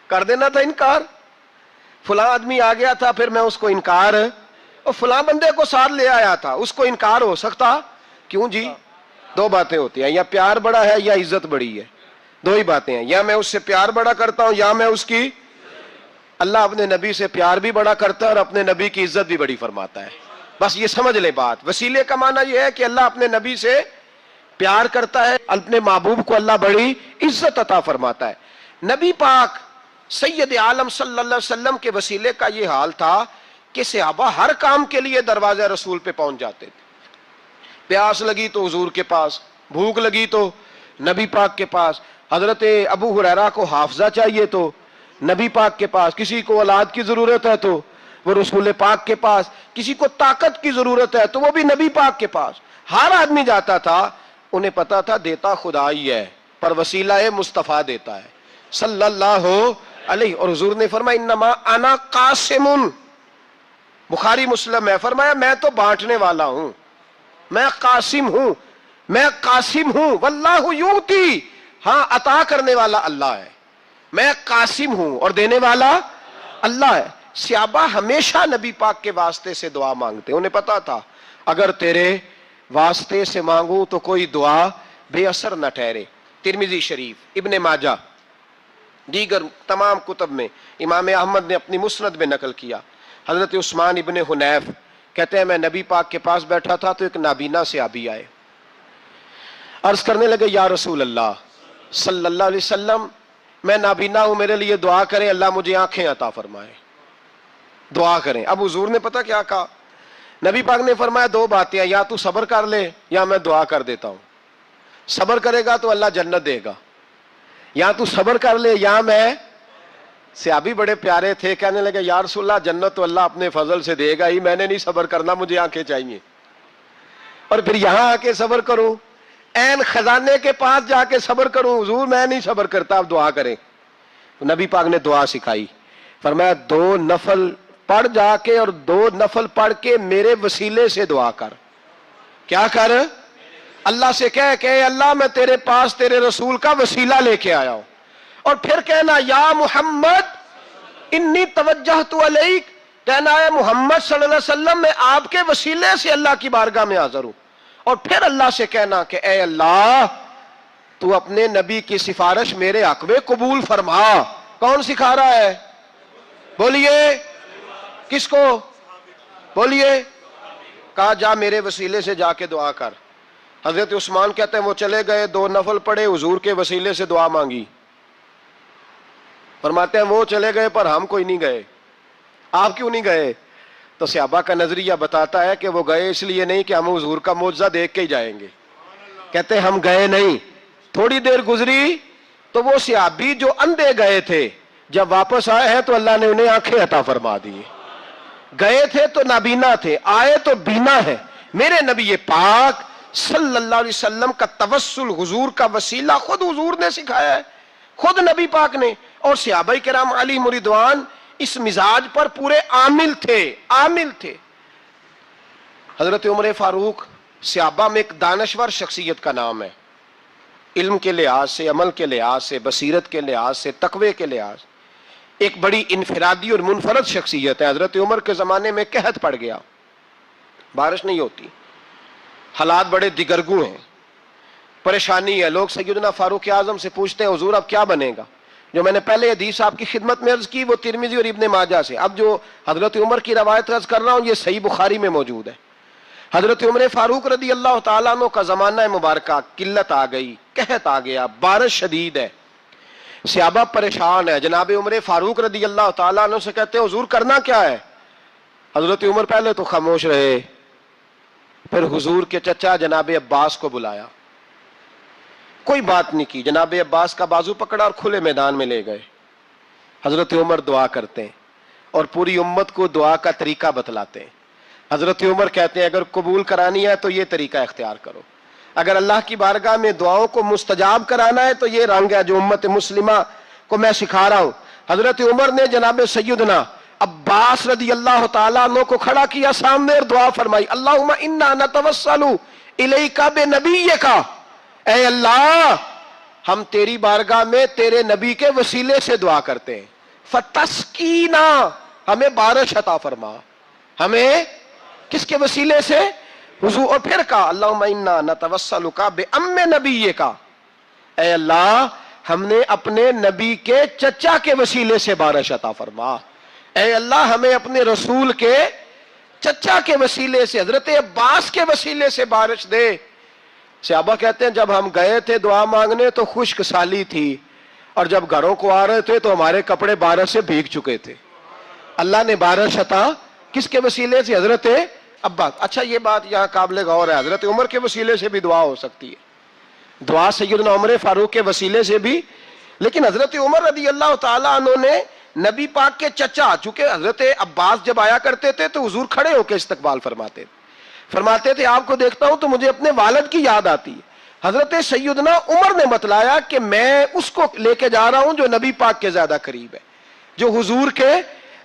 S2: کر دینا تھا انکار، فلاں آدمی آ گیا تھا پھر میں اس کو انکار، اور فلاں بندے کو ساتھ لے آیا تھا اس کو انکار ہو سکتا، کیوں جی؟ دو باتیں ہوتی ہیں، یا پیار بڑا ہے یا عزت بڑی ہے، دو ہی باتیں ہیں، یا میں اس سے پیار بڑا کرتا ہوں یا میں اس کی، اللہ اپنے نبی سے پیار بھی بڑا کرتا ہے اور اپنے نبی کی عزت بھی بڑی فرماتا ہے، بس یہ سمجھ لے بات۔ وسیلے کا معنی یہ ہے کہ اللہ اپنے نبی سے پیار کرتا ہے، اپنے محبوب کو اللہ بڑی عزت عطا فرماتا ہے۔ نبی پاک سید عالم صلی اللہ علیہ وسلم کے وسیلے کا یہ حال تھا کہ صحابہ ہر کام کے لیے دروازہ رسول پہ پہنچ جاتے تھے، پیاس لگی تو حضور کے پاس، بھوک لگی تو نبی پاک کے پاس، حضرت ابو ہریرہ کو حافظہ چاہیے تو نبی پاک کے پاس، کسی کو اولاد کی ضرورت ہے تو وہ رسول پاک کے پاس، کسی کو طاقت کی ضرورت ہے تو وہ بھی نبی پاک کے پاس، ہر آدمی جاتا تھا، انہیں پتا تھا دیتا خدا ہی ہے پر وسیلہ مصطفیٰ دیتا ہے صلی اللہ علیہ، اور حضور نے فرمایا انما انا قاسم، بخاری مسلم ہے، فرمایا میں تو بانٹنے والا ہوں، میں قاسم ہوں، میں قاسم ہوں، واللہ یؤتی، ہاں عطا کرنے والا اللہ ہے، میں قاسم ہوں اور دینے والا اللہ ہے۔ صحابہ ہمیشہ نبی پاک کے واسطے سے دعا مانگتے، انہیں پتا تھا اگر تیرے واسطے سے مانگوں تو کوئی دعا بے اثر نہ ٹھہرے۔ ترمذی شریف، ابن ماجہ، دیگر تمام کتب میں، امام احمد نے اپنی مسند میں نقل کیا، حضرت عثمان ابن حنیف کہتے ہیں میں نبی پاک کے پاس بیٹھا تھا تو ایک نابینا صحابی آئے، عرض کرنے لگے یا رسول اللہ صلی اللہ علیہ وسلم میں نابینا ہوں، میرے لیے دعا کریں اللہ مجھے آنکھیں عطا فرمائے، دعا کریں۔ اب حضور نے پتہ کیا کہا، نبی پاک نے فرمایا دو باتیں ہیں، یا تو صبر کر لے یا میں دعا کر دیتا ہوں، صبر کرے گا تو اللہ جنت دے گا، یا تو صبر کر لے یا میں، صحابی بڑے پیارے تھے، کہنے لگے یا رسول اللہ جنت تو اللہ اپنے فضل سے دے گا ہی، میں نے نہیں صبر کرنا، مجھے آنکھیں چاہیے، اور پھر یہاں آ کے صبر کروں، این خزانے کے پاس جا کے صبر کروں، حضور میں نہیں صبر کرتا، آپ دعا کریں۔ تو نبی پاک نے دعا سکھائی، فرمایا دو نفل پڑھ جا کے اور دو نفل پڑھ کے میرے وسیلے سے دعا کر، کیا کر؟ اللہ سے کہہ کہ اے اللہ میں تیرے پاس تیرے رسول کا وسیلہ لے کے آیا ہوں، اور پھر کہنا یا محمد انی توجہت علیک، کہنا ہے محمد صلی اللہ علیہ وسلم میں آپ کے وسیلے سے اللہ کی بارگاہ میں حاضر ہوں، اور پھر اللہ سے کہنا کہ اے اللہ تو اپنے نبی کی سفارش میرے حق میں قبول فرما۔ کون سکھا رہا ہے؟ بولیے کس کو؟ بولیے، کہا جا میرے وسیلے سے جا کے دعا کر۔ حضرت عثمان کہتے ہیں وہ چلے گئے، دو نفل پڑھے، حضور کے وسیلے سے دعا مانگی، فرماتے ہیں وہ چلے گئے پر ہم کوئی نہیں گئے۔ آپ کیوں نہیں گئے؟ تو صحابہ کا نظریہ بتاتا ہے کہ وہ گئے اس لیے نہیں کہ ہم حضور کا معجزہ دیکھ کے ہی جائیں گے، کہتے ہم گئے نہیں، تھوڑی دیر گزری تو وہ صحابی جو اندھے گئے تھے جب واپس آئے ہیں تو اللہ نے انہیں آنکھیں عطا فرما دی، گئے تھے تو نابینا تھے، آئے تو بینا ہے۔ میرے نبی پاک صلی اللہ علیہ وسلم کا توسل، حضور کا وسیلہ خود حضور نے سکھایا ہے خود نبی پاک نے اور صحابہ کرام علیہم رضوان اس مزاج پر پورے عامل تھے. حضرت عمر فاروق صحابہ میں ایک دانشور شخصیت کا نام ہے، علم کے لحاظ سے، عمل کے لحاظ سے، بصیرت کے لحاظ سے، تقوی کے لحاظ سے ایک بڑی انفرادی اور منفرد شخصیت ہے. حضرت عمر کے زمانے میں قحط پڑ گیا، بارش نہیں ہوتی، حالات بڑے دگرگوں ہیں، پریشانی ہے. لوگ سیدنا فاروق اعظم سے پوچھتے ہیں حضور اب کیا بنے گا؟ جو میں نے پہلے حدیث آپ کی خدمت میں عرض کی وہ ترمذی اور ابن ماجہ سے. اب جو حضرت عمر کی روایت عرض کر رہا ہوں یہ صحیح بخاری میں موجود ہے. حضرت عمر فاروق رضی اللہ تعالیٰ عنہ کا زمانہ مبارکہ، قلت آ گئی، قحط آ گیا، بارش شدید ہے، صحابہ پریشان ہے. جناب عمر فاروق رضی اللہ تعالیٰ عنہ سے کہتے ہیں حضور کرنا کیا ہے؟ حضرت عمر پہلے تو خاموش رہے، پھر حضور کے چچا جناب عباس کو بلایا، کوئی بات نہیں کی. جناب عباس کا بازو پکڑا اور کھلے میدان میں لے گئے. حضرت عمر دعا کرتے ہیں اور پوری امت کو دعا کا طریقہ بتلاتے ہیں. حضرت عمر کہتے ہیں اگر قبول کرانی ہے تو یہ طریقہ اختیار کرو، اگر اللہ کی بارگاہ میں دعاؤں کو مستجاب کرانا ہے تو یہ رنگ ہے جو امت مسلمہ کو میں سکھا رہا ہوں. حضرت عمر نے جناب سیدنا عباس رضی اللہ تعالیٰ عنہ کو کھڑا کیا سامنے اور دعا فرمائی، اللہم انا نتوسل الیک بنبیک، اے اللہ ہم تیری بارگاہ میں تیرے نبی کے وسیلے سے دعا کرتے ہیں، فتسقینا، ہمیں بارش عطا فرما. ہمیں کس کے وسیلے سے؟ حضور. اور پھر کہا اللہم انا نتوسلک بام نبیک، اے اللہ ہم نے اپنے نبی کے چچا کے وسیلے سے بارش عطا فرما. اے اللہ ہمیں اپنے رسول کے چچا کے وسیلے سے، حضرت عباس کے وسیلے سے بارش دے. صحابہ کہتے ہیں جب ہم گئے تھے دعا مانگنے تو خشک سالی تھی، اور جب گھروں کو آ رہے تھے تو ہمارے کپڑے بارش سے بھیگ چکے تھے. اللہ نے بارش عطا کس کے وسیلے سے؟ حضرت عباس. اچھا یہ بات یہاں قابل غور ہے، حضرت عمر کے وسیلے سے بھی دعا ہو سکتی ہے، دعا سیدنا عمر فاروق کے وسیلے سے بھی. لیکن حضرت عمر رضی اللہ تعالیٰ عنہ نے نبی پاک کے چچا، چونکہ حضرت عباس جب آیا کرتے تھے تو حضور کھڑے ہو کے استقبال فرماتے تھے آپ کو دیکھتا ہوں تو مجھے اپنے والد کی یاد آتی ہے. حضرت سیدنا عمر نے بتلایا کہ میں اس کو لے کے جا رہا ہوں جو نبی پاک کے زیادہ قریب ہے، جو حضور کے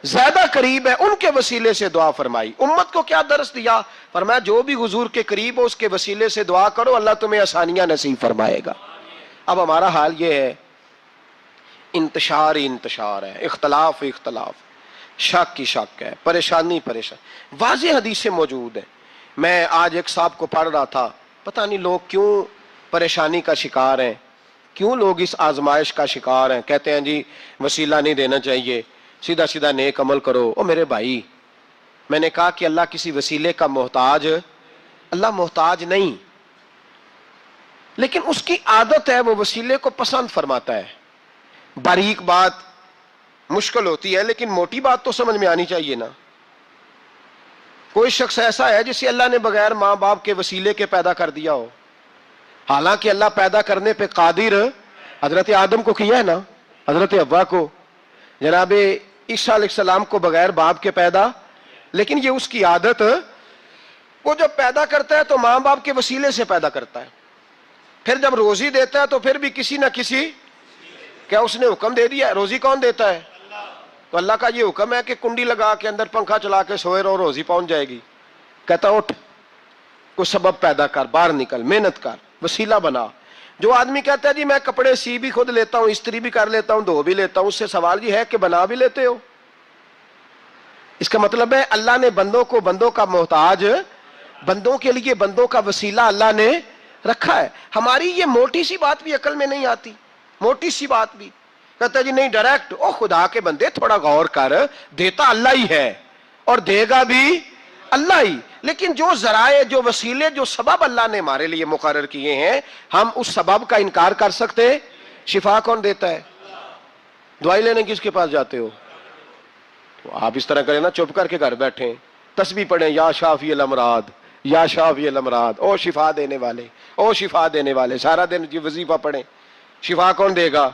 S2: زیادہ قریب ہے، ان کے وسیلے سے دعا فرمائی. امت کو کیا درس دیا؟ فرمایا جو بھی حضور کے قریب ہو اس کے وسیلے سے دعا کرو، اللہ تمہیں آسانیاں نصیب فرمائے گا. اب ہمارا حال یہ ہے، انتشار ہی انتشار ہے، اختلاف شک کی شک ہے، پریشانی. واضح حدیثیں موجود ہیں. میں آج ایک صاحب کو پڑھ رہا تھا، پتہ نہیں لوگ کیوں پریشانی کا شکار ہیں، کیوں لوگ اس آزمائش کا شکار ہیں. کہتے ہیں جی وسیلہ نہیں دینا چاہیے، سیدھا نیک عمل کرو. او میرے بھائی، میں نے کہا کہ اللہ کسی وسیلے کا محتاج، اللہ محتاج نہیں، لیکن اس کی عادت ہے وہ وسیلے کو پسند فرماتا ہے. باریک بات مشکل ہوتی ہے لیکن موٹی بات تو سمجھ میں آنی چاہیے نا. کوئی شخص ایسا ہے جسے اللہ نے بغیر ماں باپ کے وسیلے کے پیدا کر دیا ہو، حالانکہ اللہ پیدا کرنے پہ قادر حضرت آدم کو کیا ہے نا، حضرت حوا کو، جناب عیسیٰ علیہ السلام کو بغیر باپ کے پیدا. لیکن یہ اس کی عادت، وہ جب پیدا کرتا ہے تو ماں باپ کے وسیلے سے پیدا کرتا ہے، پھر جب روزی دیتا ہے تو پھر بھی کسی نہ کسی، کیا اس نے حکم دے دیا؟ روزی کون دیتا ہے؟ تو اللہ کا یہ حکم ہے کہ کنڈی لگا کے اندر پنکھا چلا کے سوئے رہو، روزی پہنچ جائے گی. کہتا اٹھ، کوئی سبب پیدا کر، باہر نکل، محنت کر، وسیلہ بنا. جو آدمی کہتا ہے جی میں کپڑے سی بھی خود لیتا ہوں، استری بھی کر لیتا ہوں، دھو بھی لیتا ہوں، اس سے سوال یہ ہے کہ بنا بھی لیتے ہو؟ اس کا مطلب ہے اللہ نے بندوں کو بندوں کا محتاج، بندوں کے لیے بندوں کا وسیلہ اللہ نے رکھا ہے. ہماری یہ موٹی سی بات بھی عقل میں نہیں آتی، موٹی سی بات بھی. کہتا ہے جی نہیں ڈائریکٹ، او خدا کے بندے تھوڑا غور کر، دیتا اللہ ہی ہے اور دے گا بھی اللہ ہی. لیکن جو ذرائع، جو وسیلے، جو سبب اللہ نے ہمارے لیے مقرر کیے ہیں، ہم اس سبب کا انکار کر سکتے؟ شفا کون دیتا ہے؟ دوائی لینے کس کے پاس جاتے ہو؟ آپ اس طرح کریں نا، چپ کر کے گھر بیٹھیں، تسبیح پڑھیں، یا شافی الامراض، یا شافی الامراض، او شفا دینے والے، او شفا دینے والے. سارا دن جی وظیفہ پڑھیں، شفا کون دے گا؟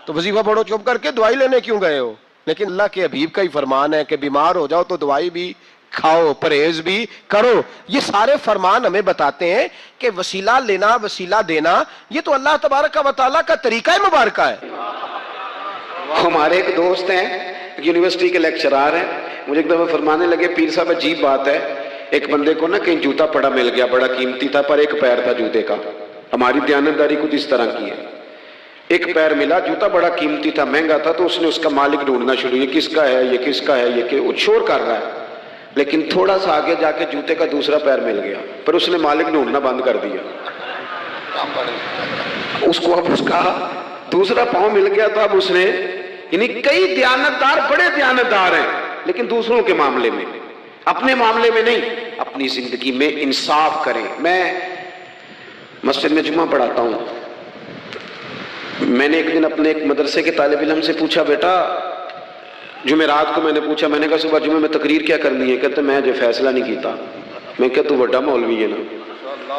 S2: تو وظیفہ پڑھو چپ کر کے، دوائی لینے کیوں گئے ہو؟ لیکن اللہ کے حبیب کا ہی فرمان ہے کہ بیمار ہو جاؤ تو دوائی بھی کھاؤ، پرہیز بھی کرو. یہ سارے فرمان ہمیں بتاتے ہیں کہ وسیلہ لینا، وسیلہ دینا، یہ تو اللہ تبارک و تعالیٰ کا طریقہ مبارکہ ہے.
S3: ہمارے ایک دوست ہیں یونیورسٹی کے لیکچرار ہیں, مجھے ایک دفعہ فرمانے لگے پیر صاحب عجیب بات ہے, ایک بندے کو نا کہیں جوتا پڑا مل گیا, بڑا قیمتی تھا پر ایک پیر تھا جوتے کا. ہماری دیانتداری کچھ اس طرح کی ہے, ایک پیر ملا, جوتا بڑا قیمتی تھا, مہنگا تھا, تو اس نے اس کا مالک ڈھونڈنا شروع, یہ کس کا ہے, یہ کس کا ہے, یہ کہ وہ شور کر رہا ہے. لیکن تھوڑا سا آگے جا کے جوتے کا دوسرا پیر مل گیا, پر اس نے مالک ڈھونڈنا بند کر دیا. اس کو اب اس کا دوسرا پاؤں مل گیا, تو اب اس نے, یعنی کئی دیانتدار بڑے دیانتدار ہیں لیکن دوسروں کے معاملے میں, اپنے معاملے میں نہیں. اپنی زندگی میں انصاف کریں. میں مسجد میں جمعہ پڑھاتا ہوں. میں نے ایک دن اپنے ایک مدرسے کے طالب علم سے پوچھا, بیٹا جمعرات کو میں نے پوچھا, میں نے کہا صبح جمعہ میں تقریر کیا کرنی ہے؟ کہتے میں جو فیصلہ نہیں کیتا. میں کہا تو بڑا مولوی ہے نا,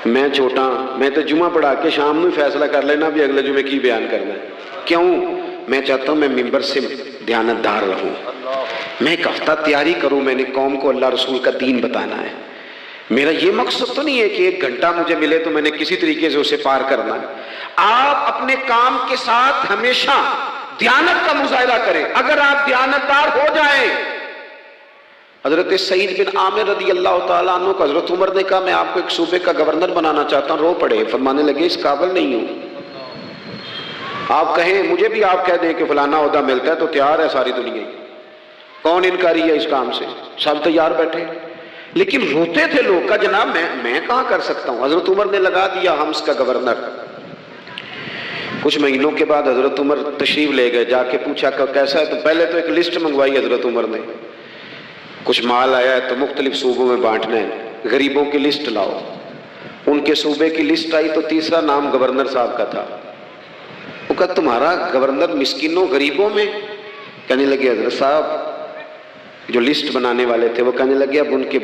S3: میں چھوٹا, میں تو جمعہ پڑھا کے شام میں فیصلہ کر لینا بھی اگلے جمعے کی بیان کرنا ہے. کیوں؟ میں چاہتا ہوں میں ممبر سے دیانتدار رہوں, میں ایک ہفتہ تیاری کروں, میں نے قوم کو اللہ رسول کا دین بتانا ہے. میرا یہ مقصد تو نہیں ہے کہ ایک گھنٹہ مجھے ملے تو میں نے کسی طریقے سے اسے پار کرنا ہے. آپ اپنے کام کے ساتھ ہمیشہ دیانت کا مظاہرہ کریں. اگر آپ دیانتدار ہو جائیں, حضرت سعید بن عامر رضی اللہ تعالیٰ عنہ کو حضرت عمر نے کہا میں آپ کو ایک صوبے کا گورنر بنانا چاہتا ہوں, رو پڑے, فرمانے لگے اس قابل نہیں ہوں. آپ کہیں, مجھے بھی آپ کہہ دیں کہ فلانا عہدہ ملتا ہے تو تیار ہے ساری دنیا, کون انکاری ہے اس کام سے, سب تیار بیٹھے. لیکن روتے تھے لوگ کا جناب میں کہاں کر سکتا ہوں. حضرت عمر نے لگا دیا حمص کا گورنر. کچھ مہینوں کے بعد حضرت عمر تشریف لے گئے, جا کے پوچھا کہ کیسا ہے, تو پہلے تو ایک لسٹ منگوائی حضرت عمر نے, کچھ مال آیا ہے تو مختلف صوبوں میں بانٹنا ہے, غریبوں کی لسٹ لاؤ. ان کے صوبے کی لسٹ آئی تو تیسرا نام گورنر صاحب کا تھا. وہ کہا تمہارا گورنر مسکینوں غریبوں میں؟ کہنے لگے حضرت صاحب جو لسٹ بنانے والے تھے وہ کہنے لگے اب ان کے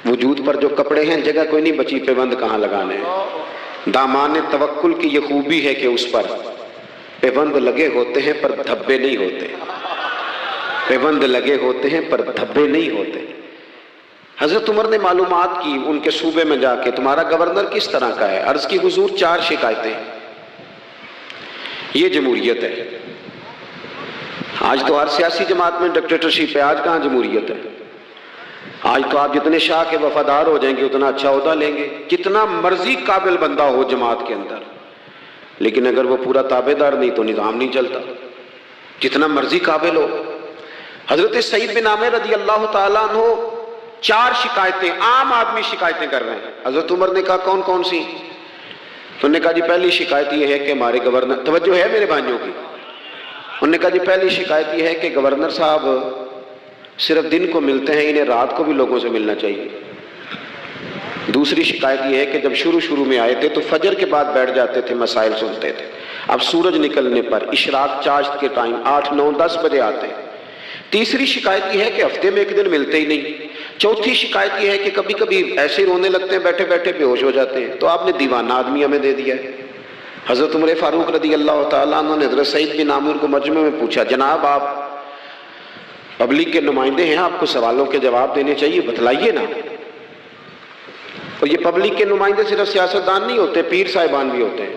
S3: وجود پر جو کپڑے ہیں جگہ کوئی نہیں بچی, پیوند کہاں لگانے ہیں. دامان توکل کی یہ خوبی ہے کہ اس پر پیوند لگے ہوتے ہیں پر دھبے نہیں ہوتے, پیوند لگے ہوتے ہیں پر دھبے نہیں ہوتے. حضرت عمر نے معلومات کی ان کے صوبے میں جا کے, تمہارا گورنر کس طرح کا ہے؟ عرض کی حضور 4 شکایتیں. یہ جمہوریت ہے. آج تو ہر سیاسی جماعت میں ڈکٹیٹرشپ ہے, آج کہاں جمہوریت ہے. آج تو آپ جتنے شاہ کے وفادار ہو جائیں گے اتنا اچھا عہدہ لیں گے, جتنا مرضی قابل بندہ ہو جماعت کے اندر, لیکن اگر وہ پورا تابع دار نہیں تو نظام نہیں چلتا, جتنا مرضی قابل ہو. حضرت سعید بن عامر رضی اللہ تعالیٰ عنہ 4 شکایتیں, عام آدمی شکایتیں کر رہے ہیں. حضرت عمر نے کہا کون کون سی؟ انہوں نے کہا جی پہلی شکایت یہ ہے کہ ہمارے گورنر, توجہ ہے میرے بھائیوں کی, انہوں نے کہا جی پہلی شکایت یہ ہے کہ گورنر صاحب صرف دن کو ملتے ہیں, انہیں رات کو بھی لوگوں سے ملنا چاہیے. دوسری شکایت یہ ہے کہ جب شروع میں آئے تھے تو فجر کے بعد بیٹھ جاتے تھے, مسائل سنتے تھے, اب سورج نکلنے پر اشراق چاشت کے ٹائم 8, 9, 10 بجے آتے ہیں. تیسری شکایت یہ ہے کہ ہفتے میں ایک دن ملتے ہی نہیں. چوتھی شکایت یہ ہے کہ کبھی کبھی ایسے رونے لگتے ہیں, بیٹھے بیٹھے بے ہوش ہو جاتے ہیں. تو آپ نے دیوانہ آدمی ہمیں دے دیا ہے. حضرت عمر فاروق رضی اللہ تعالیٰ عنہ نے حضرت سعید بن عامر کو مجمع میں پوچھا, جناب آپ پبلک کے نمائندے ہیں, آپ کو سوالوں کے جواب دینے چاہیے, بتلائیے نا. اور یہ پبلک کے نمائندے صرف سیاستدان نہیں ہوتے, پیر صاحبان بھی ہوتے ہیں,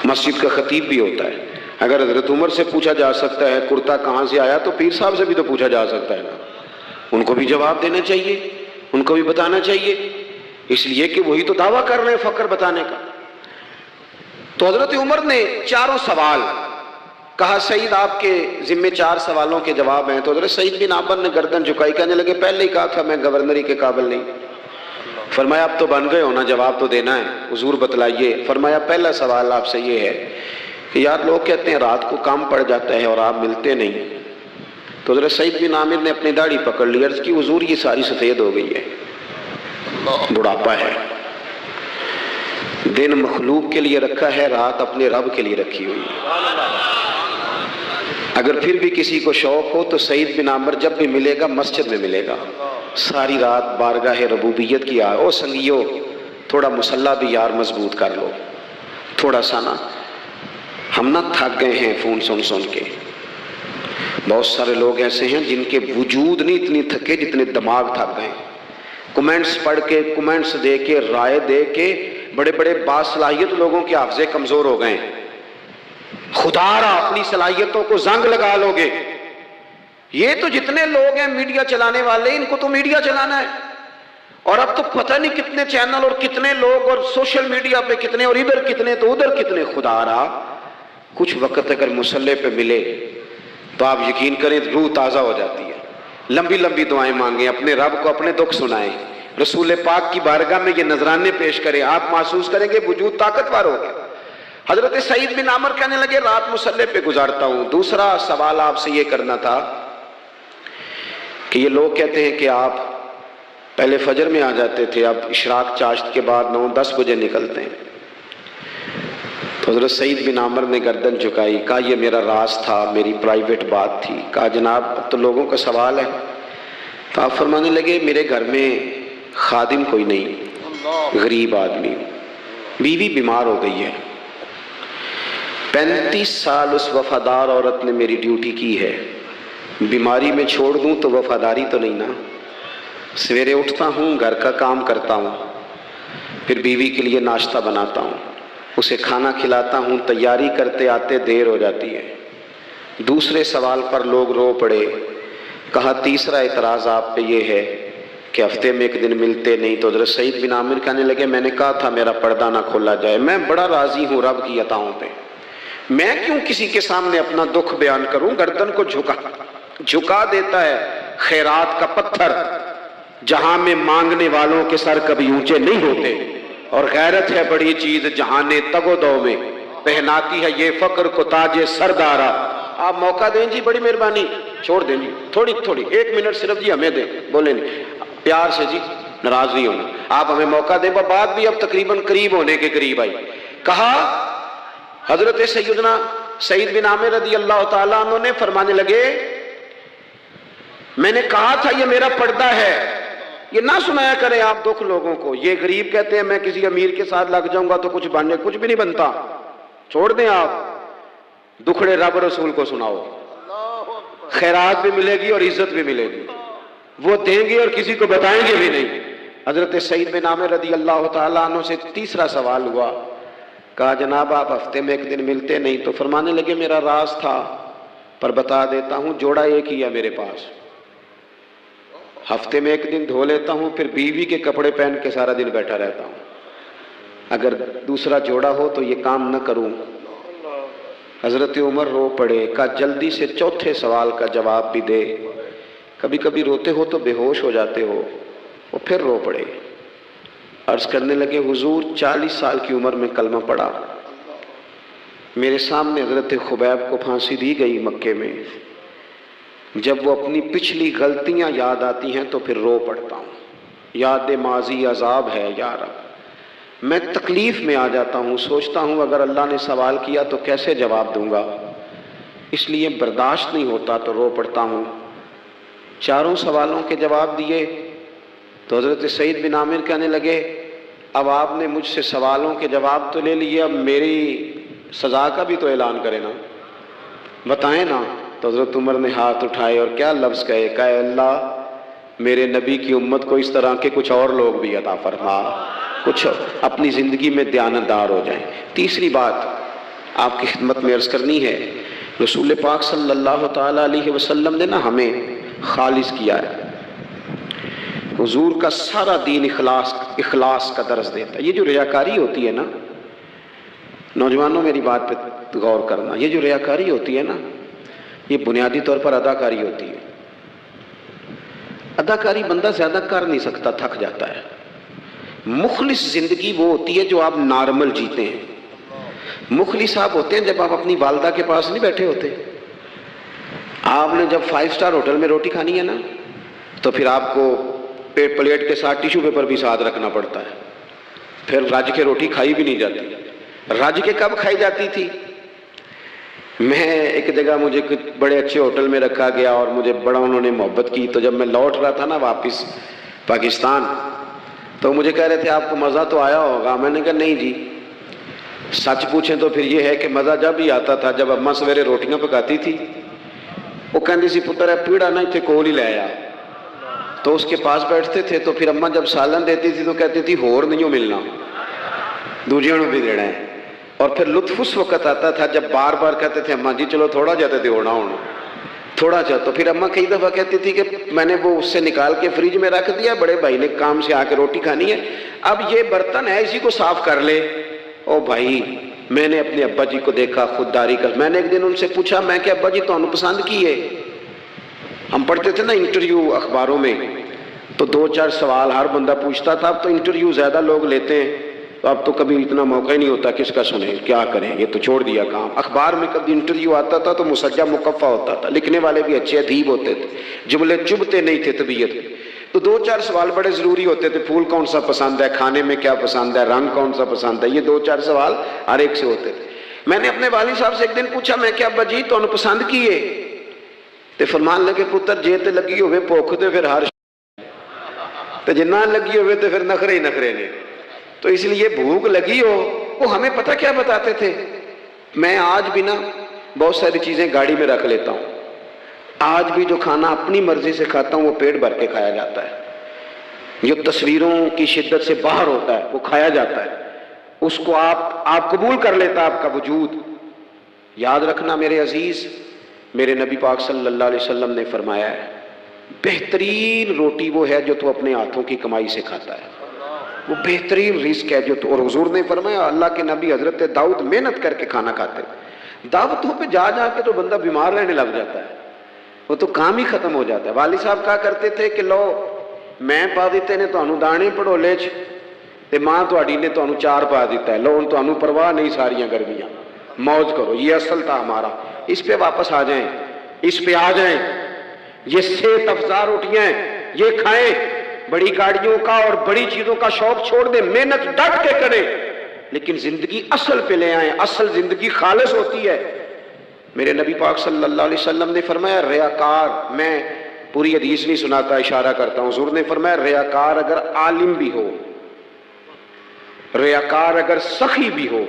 S3: مسجد کا خطیب بھی ہوتا ہے. اگر حضرت عمر سے پوچھا جا سکتا ہے کرتا کہاں سے آیا, تو پیر صاحب سے بھی تو پوچھا جا سکتا ہے نا. ان کو بھی جواب دینا چاہیے, ان کو بھی بتانا چاہیے, اس لیے کہ وہی تو دعویٰ کر رہے ہیں فقر بتانے کا. تو حضرت عمر نے 4 سوال کہا, سعید آپ کے ذمہ 4 سوالوں کے جواب ہیں. تو حضرت سعید بن عامر نے گردن جھکائی, کہنے لگے پہلے ہی کہا تھا میں گورنری کے قابل نہیں. فرمایا اب تو بن گئے ہونا, جواب تو دینا ہے, حضور بتلائیے. فرمایا پہلا سوال آپ سے یہ ہے کہ یار لوگ کہتے ہیں رات کو کام پڑ جاتا ہے اور آپ ملتے نہیں. تو حضرت سعید بن عامر نے اپنی داڑھی پکڑ لی, عرض کی حضور یہ ساری سفید ہو گئی ہے, بڑھاپا ہے. دن مخلوق کے لیے رکھا ہے, رات اپنے رب کے لیے رکھی ہوئی ہے. اگر پھر بھی کسی کو شوق ہو تو سعید بن عامر جب بھی ملے گا مسجد میں ملے گا, ساری رات بارگاہ ربوبیت کی. او سنگیو تھوڑا مسلح بھی یار مضبوط کر لو, تھوڑا سا نا, ہم نہ تھک گئے ہیں فون سن کے. بہت سارے لوگ ایسے ہیں جن کے وجود نہیں اتنی تھکے جتنے دماغ تھک گئے. کمنٹس پڑھ کے, کمنٹس دے کے, رائے دے کے بڑے بڑے باصلاحیت لوگوں کے حافظے کمزور ہو گئے. خدا را اپنی صلاحیتوں کو زنگ لگا لو گے. یہ تو جتنے لوگ ہیں میڈیا چلانے والے، ان کو تو میڈیا چلانا ہے، اور اب تو پتہ نہیں کتنے چینل اور کتنے لوگ اور سوشل میڈیا پہ کتنے، اور ادھر کتنے تو ادھر کتنے. خدا را کچھ وقت اگر مصلی پہ ملے تو آپ یقین کریں روح تازہ ہو جاتی ہے. لمبی لمبی دعائیں مانگیں، اپنے رب کو اپنے دکھ سنائیں، رسول پاک کی بارگاہ میں یہ نذرانے پیش کریں، آپ محسوس کریں گے وجود طاقتور ہو گیا. حضرت سعید بن عامر کہنے لگے رات مصلی پہ گزارتا ہوں. دوسرا سوال آپ سے یہ کرنا تھا کہ یہ لوگ کہتے ہیں کہ آپ پہلے فجر میں آ جاتے تھے، اب اشراق چاشت کے بعد 9-10 بجے نکلتے ہیں. تو حضرت سعید بن عامر نے گردن جھکائی، کہا یہ میرا راز تھا، میری پرائیویٹ بات تھی. کہا جناب اب تو لوگوں کا سوال ہے. تو آپ فرمانے لگے میرے گھر میں خادم کوئی نہیں، غریب آدمی، بیوی بیمار ہو گئی ہے. 35 سال اس وفادار عورت نے میری ڈیوٹی کی ہے، بیماری میں چھوڑ دوں تو وفاداری تو نہیں نا. سویرے اٹھتا ہوں، گھر کا کام کرتا ہوں، پھر بیوی کے لیے ناشتہ بناتا ہوں، اسے کھانا کھلاتا ہوں، تیاری کرتے آتے دیر ہو جاتی ہے. دوسرے سوال پر لوگ رو پڑے. کہا تیسرا اعتراض آپ پہ یہ ہے کہ ہفتے میں ایک دن ملتے نہیں. تو حضرت سعید بن عامر کہنے لگے میں نے کہا تھا میرا پردہ نہ کھولا جائے، میں بڑا راضی ہوں رب کی عطاؤں پہ، میں کیوں کسی کے سامنے اپنا دکھ بیان کروں. گردن کو جھکا دیتا ہے خیرات کا پتھر، جہاں میں مانگنے والوں کے سر کبھی اونچے نہیں ہوتے. اور غیرت ہے بڑی چیز جہاں تگ و دو میں پہناتی ہے یہ فقر کو تاج سردارا. آپ موقع دیں جی، بڑی مہربانی، چھوڑ دیں جی تھوڑی 1 منٹ صرف جی ہمیں دیں، بولے نہیں پیار سے جی، ناراض نہیں ہونا، آپ ہمیں موقع دیں. بات بھی اب تقریباً قریب ہونے کے قریب آئی. کہا حضرت سیدنا سعید بن عامر رضی اللہ تعالیٰ عنہ نے فرمانے لگے میں نے کہا تھا یہ میرا پردہ ہے. یہ نہ سنایا کریں آپ دکھ لوگوں کو. یہ غریب کہتے ہیں میں کسی امیر کے ساتھ لگ جاؤں گا تو کچھ بھی نہیں بنتا. چھوڑ دیں آپ، دکھڑے رب رسول کو سناؤ، خیرات بھی ملے گی اور عزت بھی ملے گی. وہ دیں گے اور کسی کو بتائیں گے بھی نہیں. حضرت سعید بن عامر رضی اللہ تعالیٰ عنہ سے تیسرا سوال ہوا. کہا جناب آپ ہفتے میں ایک دن ملتے نہیں. تو فرمانے لگے میرا راز تھا پر بتا دیتا ہوں، جوڑا ایک ہی ہے میرے پاس، ہفتے میں ایک دن دھو لیتا ہوں، پھر بیوی کے کپڑے پہن کے سارا دن بیٹھا رہتا ہوں. اگر دوسرا جوڑا ہو تو یہ کام نہ کروں. حضرت عمر رو پڑے. کہا جلدی سے چوتھے سوال کا جواب بھی دے، کبھی کبھی روتے ہو تو بے ہوش ہو جاتے ہو. وہ پھر رو پڑے. عرض کرنے لگے حضور 40 سال کی عمر میں کلمہ پڑھا. میرے سامنے حضرت خبیب کو پھانسی دی گئی مکے میں. جب وہ اپنی پچھلی غلطیاں یاد آتی ہیں تو پھر رو پڑتا ہوں. یاد ماضی عذاب ہے یا رب. میں تکلیف میں آ جاتا ہوں، سوچتا ہوں اگر اللہ نے سوال کیا تو کیسے جواب دوں گا، اس لیے برداشت نہیں ہوتا تو رو پڑتا ہوں. 4 سوالوں کے جواب دیے تو حضرت سعید بن عامر کہنے لگے اب آپ نے مجھ سے سوالوں کے جواب تو لے لیے، اب میری سزا کا بھی تو اعلان کریں نا، بتائیں نا. تو حضرت عمر نے ہاتھ اٹھائے اور کیا لفظ کہے. کہے اللہ میرے نبی کی امت کو اس طرح کے کچھ اور لوگ بھی عطا فرما، کچھ اپنی زندگی میں دیانتدار ہو جائیں. تیسری بات آپ کی خدمت میں عرض کرنی ہے. رسول پاک صلی اللہ تعالیٰ علیہ وسلم نے نا ہمیں خالص کیا ہے. حضور کا سارا دین اخلاص کا درس دیتا ہے. یہ جو ریاکاری ہوتی ہے نا، نوجوانوں میری بات پہ غور کرنا، یہ جو ریاکاری ہوتی ہے نا یہ بنیادی طور پر اداکاری ہوتی ہے. اداکاری بندہ زیادہ کر نہیں سکتا، تھک جاتا ہے. مخلص زندگی وہ ہوتی ہے جو آپ نارمل جیتے ہیں. مخلص آپ ہوتے ہیں جب آپ اپنی والدہ کے پاس نہیں بیٹھے ہوتے. آپ نے جب 5 سٹار ہوٹل میں روٹی کھانی ہے نا تو پھر آپ کو پلیٹ کے ساتھ ٹیشو پیپر بھی ساتھ رکھنا پڑتا ہے. پھر رج کے روٹی کھائی بھی نہیں جاتی. رج کے کب کھائی جاتی تھی؟ میں ایک جگہ مجھے بڑے اچھے ہوٹل میں رکھا گیا اور مجھے بڑا انہوں نے محبت کی. تو جب میں لوٹ رہا تھا نا واپس پاکستان تو مجھے کہہ رہے تھے آپ کو مزہ تو آیا ہوگا. میں نے کہا نہیں جی، سچ پوچھیں تو پھر یہ ہے کہ مزہ جب ہی آتا تھا جب اماں سویرے روٹیاں پکاتی تھی. وہ کہندی سی پتر ہے پیڑا نہ اتنے کول ہی لے آیا. تو اس کے پاس بیٹھتے تھے تو پھر اماں جب سالن دیتی تھی تو کہتی تھی ہور نہیں ملنا، دوجیوں نے بھی دینا ہے. اور پھر لطف اس وقت آتا تھا جب بار بار کہتے تھے اماں جی چلو تھوڑا جاتے تھے ہونا ہونا تھوڑا چاہ، تو پھر اماں کئی دفعہ کہتی تھی کہ میں نے وہ اس سے نکال کے فریج میں رکھ دیا، بڑے بھائی نے کام سے آ کے روٹی کھانی ہے، اب یہ برتن ہے اسی کو صاف کر لے۔ او بھائی میں نے اپنے ابا جی کو دیکھا خودداری کر، میں نے ایک دن ان سے پوچھا میں کہ ابا جی تو انہوں پسند کی ہے، ہم پڑھتے تھے نا انٹرویو اخباروں میں تو 2-4 سوال ہر بندہ پوچھتا تھا، اب تو انٹرویو زیادہ لوگ لیتے ہیں تو اب تو کبھی اتنا موقع ہی نہیں ہوتا کس کا سنیں کیا کریں، یہ تو چھوڑ دیا کام۔ اخبار میں کبھی انٹرویو آتا تھا تو مسجع مکفہ ہوتا تھا، لکھنے والے بھی اچھے ادیب ہوتے تھے، جملے چبھتے نہیں تھے طبیعت میں، تو 2-4 سوال بڑے ضروری ہوتے تھے، پھول کون سا پسند ہے، کھانے میں کیا پسند ہے، رنگ کون سا پسند ہے، یہ 2-4 سوال ہر ایک سے ہوتے تھے۔ میں نے اپنے والد صاحب سے ایک دن پوچھا میں کہ ابا جی تو انہوں پسند کیے تے فرمان لگے پتر جے تے لگی ہوئے بھوک تے پھر ہر تے جے نہ لگی ہوئے تے پھر نخرے ہی نخرے نے، تو اس لیے بھوک لگی ہو۔ وہ ہمیں پتہ کیا بتاتے تھے، میں آج بھی نا بہت ساری چیزیں گاڑی میں رکھ لیتا ہوں، آج بھی جو کھانا اپنی مرضی سے کھاتا ہوں وہ پیٹ بھر کے کھایا جاتا ہے، جو تصویروں کی شدت سے باہر ہوتا ہے وہ کھایا جاتا ہے، اس کو آپ قبول کر لیتا آپ کا وجود۔ یاد رکھنا میرے عزیز، میرے نبی پاک صلی اللہ علیہ وسلم نے فرمایا ہے بہترین روٹی وہ ہے جو تو اپنے ہاتھوں کی کمائی سے کھاتا ہے، وہ بہترین رزق ہے جو تو، اور حضور نے فرمایا اللہ کے نبی حضرت داؤد محنت کر کے کھانا کھاتے، دعوتوں پہ جا جا کے تو بندہ بیمار رہنے لگ جاتا ہے، وہ تو کام ہی ختم ہو جاتا ہے۔ والد صاحب کہا کرتے تھے کہ لو میں پا دیتے نے تانوں دانے پڑولے چ تے ماں تہاڈی نے تانوں چار پا دیتا ہے، لو ہن تانوں پرواہ نہیں ساریاں گرمیاں، موج کرو، یہ اصل تھا ہمارا۔ اس پہ واپس آ جائیں، اس پہ آ جائیں، یہ صحت افزا روٹیاں یہ کھائیں، بڑی گاڑیوں کا اور بڑی چیزوں کا شوق چھوڑ دیں، محنت ڈٹ کے کریں، لیکن زندگی اصل پہ لے آئیں، اصل زندگی خالص ہوتی ہے۔ میرے نبی پاک صلی اللہ علیہ وسلم نے فرمایا ریاکار، میں پوری حدیث نہیں سناتا اشارہ کرتا ہوں، حضور نے فرمایا ریاکار اگر عالم بھی ہو، ریاکار اگر سخی بھی ہو،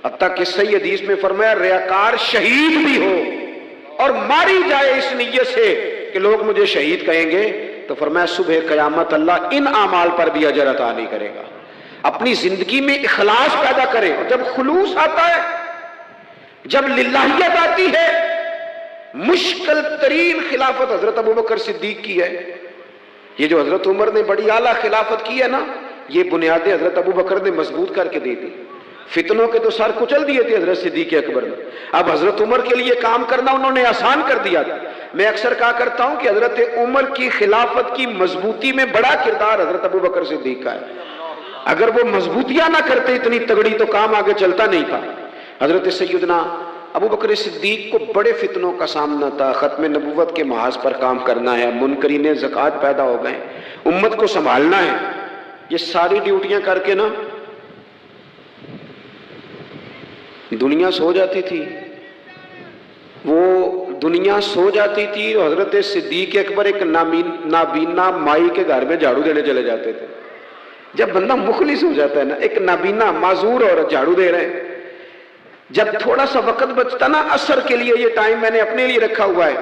S3: حتیٰ کہ صحیح حدیث میں فرمایا ریاکار شہید بھی ہو اور ماری جائے اس نیت سے کہ لوگ مجھے شہید کہیں گے، تو فرمایا صبح قیامت اللہ ان اعمال پر بھی اجر عطا نہیں کرے گا۔ اپنی زندگی میں اخلاص پیدا کریں، اور جب خلوص آتا ہے، جب للہیت آتی ہے، مشکل ترین خلافت حضرت ابوبکر صدیق کی ہے، یہ جو حضرت عمر نے بڑی اعلیٰ خلافت کی ہے نا، یہ بنیادیں حضرت ابوبکر نے مضبوط کر کے دی تھی، فتنوں کے تو سر کچل دیے تھے حضرت صدیق اکبر نے، اب حضرت عمر کے لیے کام کرنا انہوں نے آسان کر دیا تھا۔ میں اکثر کہا کرتا ہوں کہ حضرت عمر کی خلافت کی مضبوطی میں بڑا کردار حضرت ابوبکر صدیق کا ہے، اگر وہ مضبوطیاں نہ کرتے اتنی تگڑی تو کام آگے چلتا نہیں تھا۔ حضرت سیدنا ابوبکر صدیق کو بڑے فتنوں کا سامنا تھا، ختم نبوت کے محاذ پر کام کرنا ہے، منکرین زکوٰۃ پیدا ہو گئے، امت کو سنبھالنا ہے، یہ ساری ڈیوٹیاں کر کے نا دنیا سو جاتی تھی، وہ دنیا سو جاتی تھی، اور حضرت صدیق اکبر ایک نابینا مائی کے گھر میں جھاڑو دینے چلے جاتے تھے۔ جب بندہ مخلص ہو جاتا ہے نا، ایک نابینا معذور عورت جھاڑو دے رہے ہیں، جب تھوڑا سا وقت بچتا نا عصر کے لیے، یہ ٹائم میں نے اپنے لیے رکھا ہوا ہے،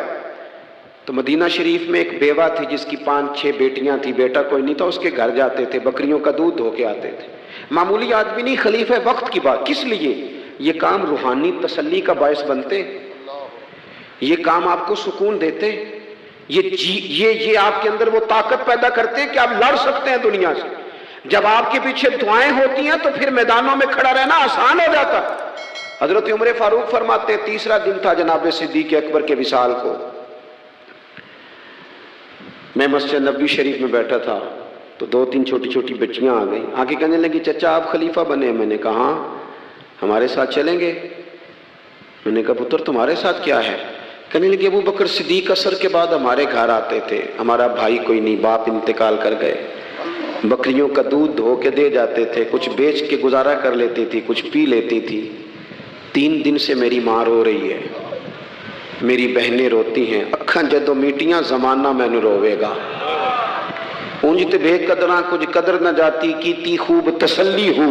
S3: تو مدینہ شریف میں ایک بیوہ تھی جس کی 5-6 بیٹیاں تھی، بیٹا کوئی نہیں تھا، اس کے گھر جاتے تھے، بکریوں کا دودھ دھو کے آتے تھے، معمولی آدمی نہیں، خلیفہ وقت کی بات، کس لیے؟ یہ کام روحانی تسلی کا باعث بنتے، یہ کام آپ کو سکون دیتے، یہ آپ کے اندر وہ طاقت پیدا کرتے ہیں کہ آپ لڑ سکتے ہیں دنیا سے۔ جب آپ کے پیچھے دعائیں ہوتی ہیں تو پھر میدانوں میں کھڑا رہنا آسان ہو جاتا۔ حضرت عمر فاروق فرماتے تیسرا دن تھا جناب صدیق اکبر کے وصال کو، میں مسجد نبوی شریف میں بیٹھا تھا تو 2-3 چھوٹی چھوٹی بچیاں آ گئیں، آگے کہنے لگی چچا آپ خلیفہ بنے؟ میں نے کہا ہاں، ہمارے ساتھ چلیں گے؟ میں نے کہا پتر تمہارے ساتھ کیا ہے؟ کہنے لگے ابو بکر صدیق عصر کے بعد ہمارے گھر آتے تھے، ہمارا بھائی کوئی نہیں، باپ انتقال کر گئے، بکریوں کا دودھ دھو کے دے جاتے تھے، کچھ بیچ کے گزارا کر لیتی تھی، کچھ پی لیتی تھی، 3 دن سے میری ماں رو رہی ہے، میری بہنیں روتی ہیں، اکھاں جدو میٹیاں زمانہ مینوں روے گا، اونج تے بے قدراں کچھ قدر نہ جاتی، کیتی خوب تسلی ہو،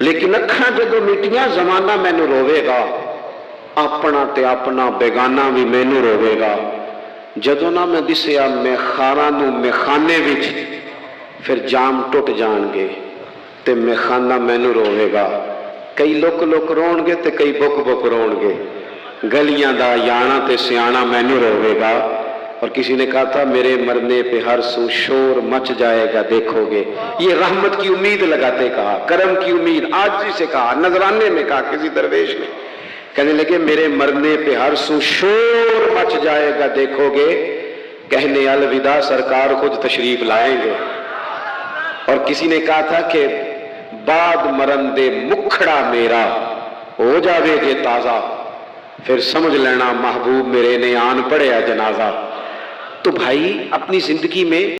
S3: لیکن اکھاں جدو میٹیاں زمانہ مینوں روے گا، اپنا تے اپنا بیگانہ بھی مینوں روے گا، جدو نہ میں دسیا میں خاراں نوں میں خانے وچ، پھر جام ٹوٹ جان گے تے میں خانہ مینوں روے گا، کئی لک لک رون گے تے کئی بک بک رون گے، گلیاں دا یانا تے سیانا مینو روے گا۔ اور کسی نے کہا تھا میرے مرنے پہ ہر سو شور مچ جائے گا دیکھو گے، یہ رحمت کی امید لگاتے کہا، کرم کی امید، عاجزی سے کہا، نذرانے میں کہا کسی درویش نے، کہنے لگے میرے مرنے پہ ہر سو شور مچ جائے گا دیکھو گے، کہنے الوداع سرکار خود تشریف لائیں گے۔ اور کسی نے کہا تھا کہ بعد مرندے مکھڑا میرا ہو جاوے جے تازہ، پھر سمجھ لینا محبوب میرے نے آن پڑیا جنازہ۔ تو بھائی اپنی زندگی میں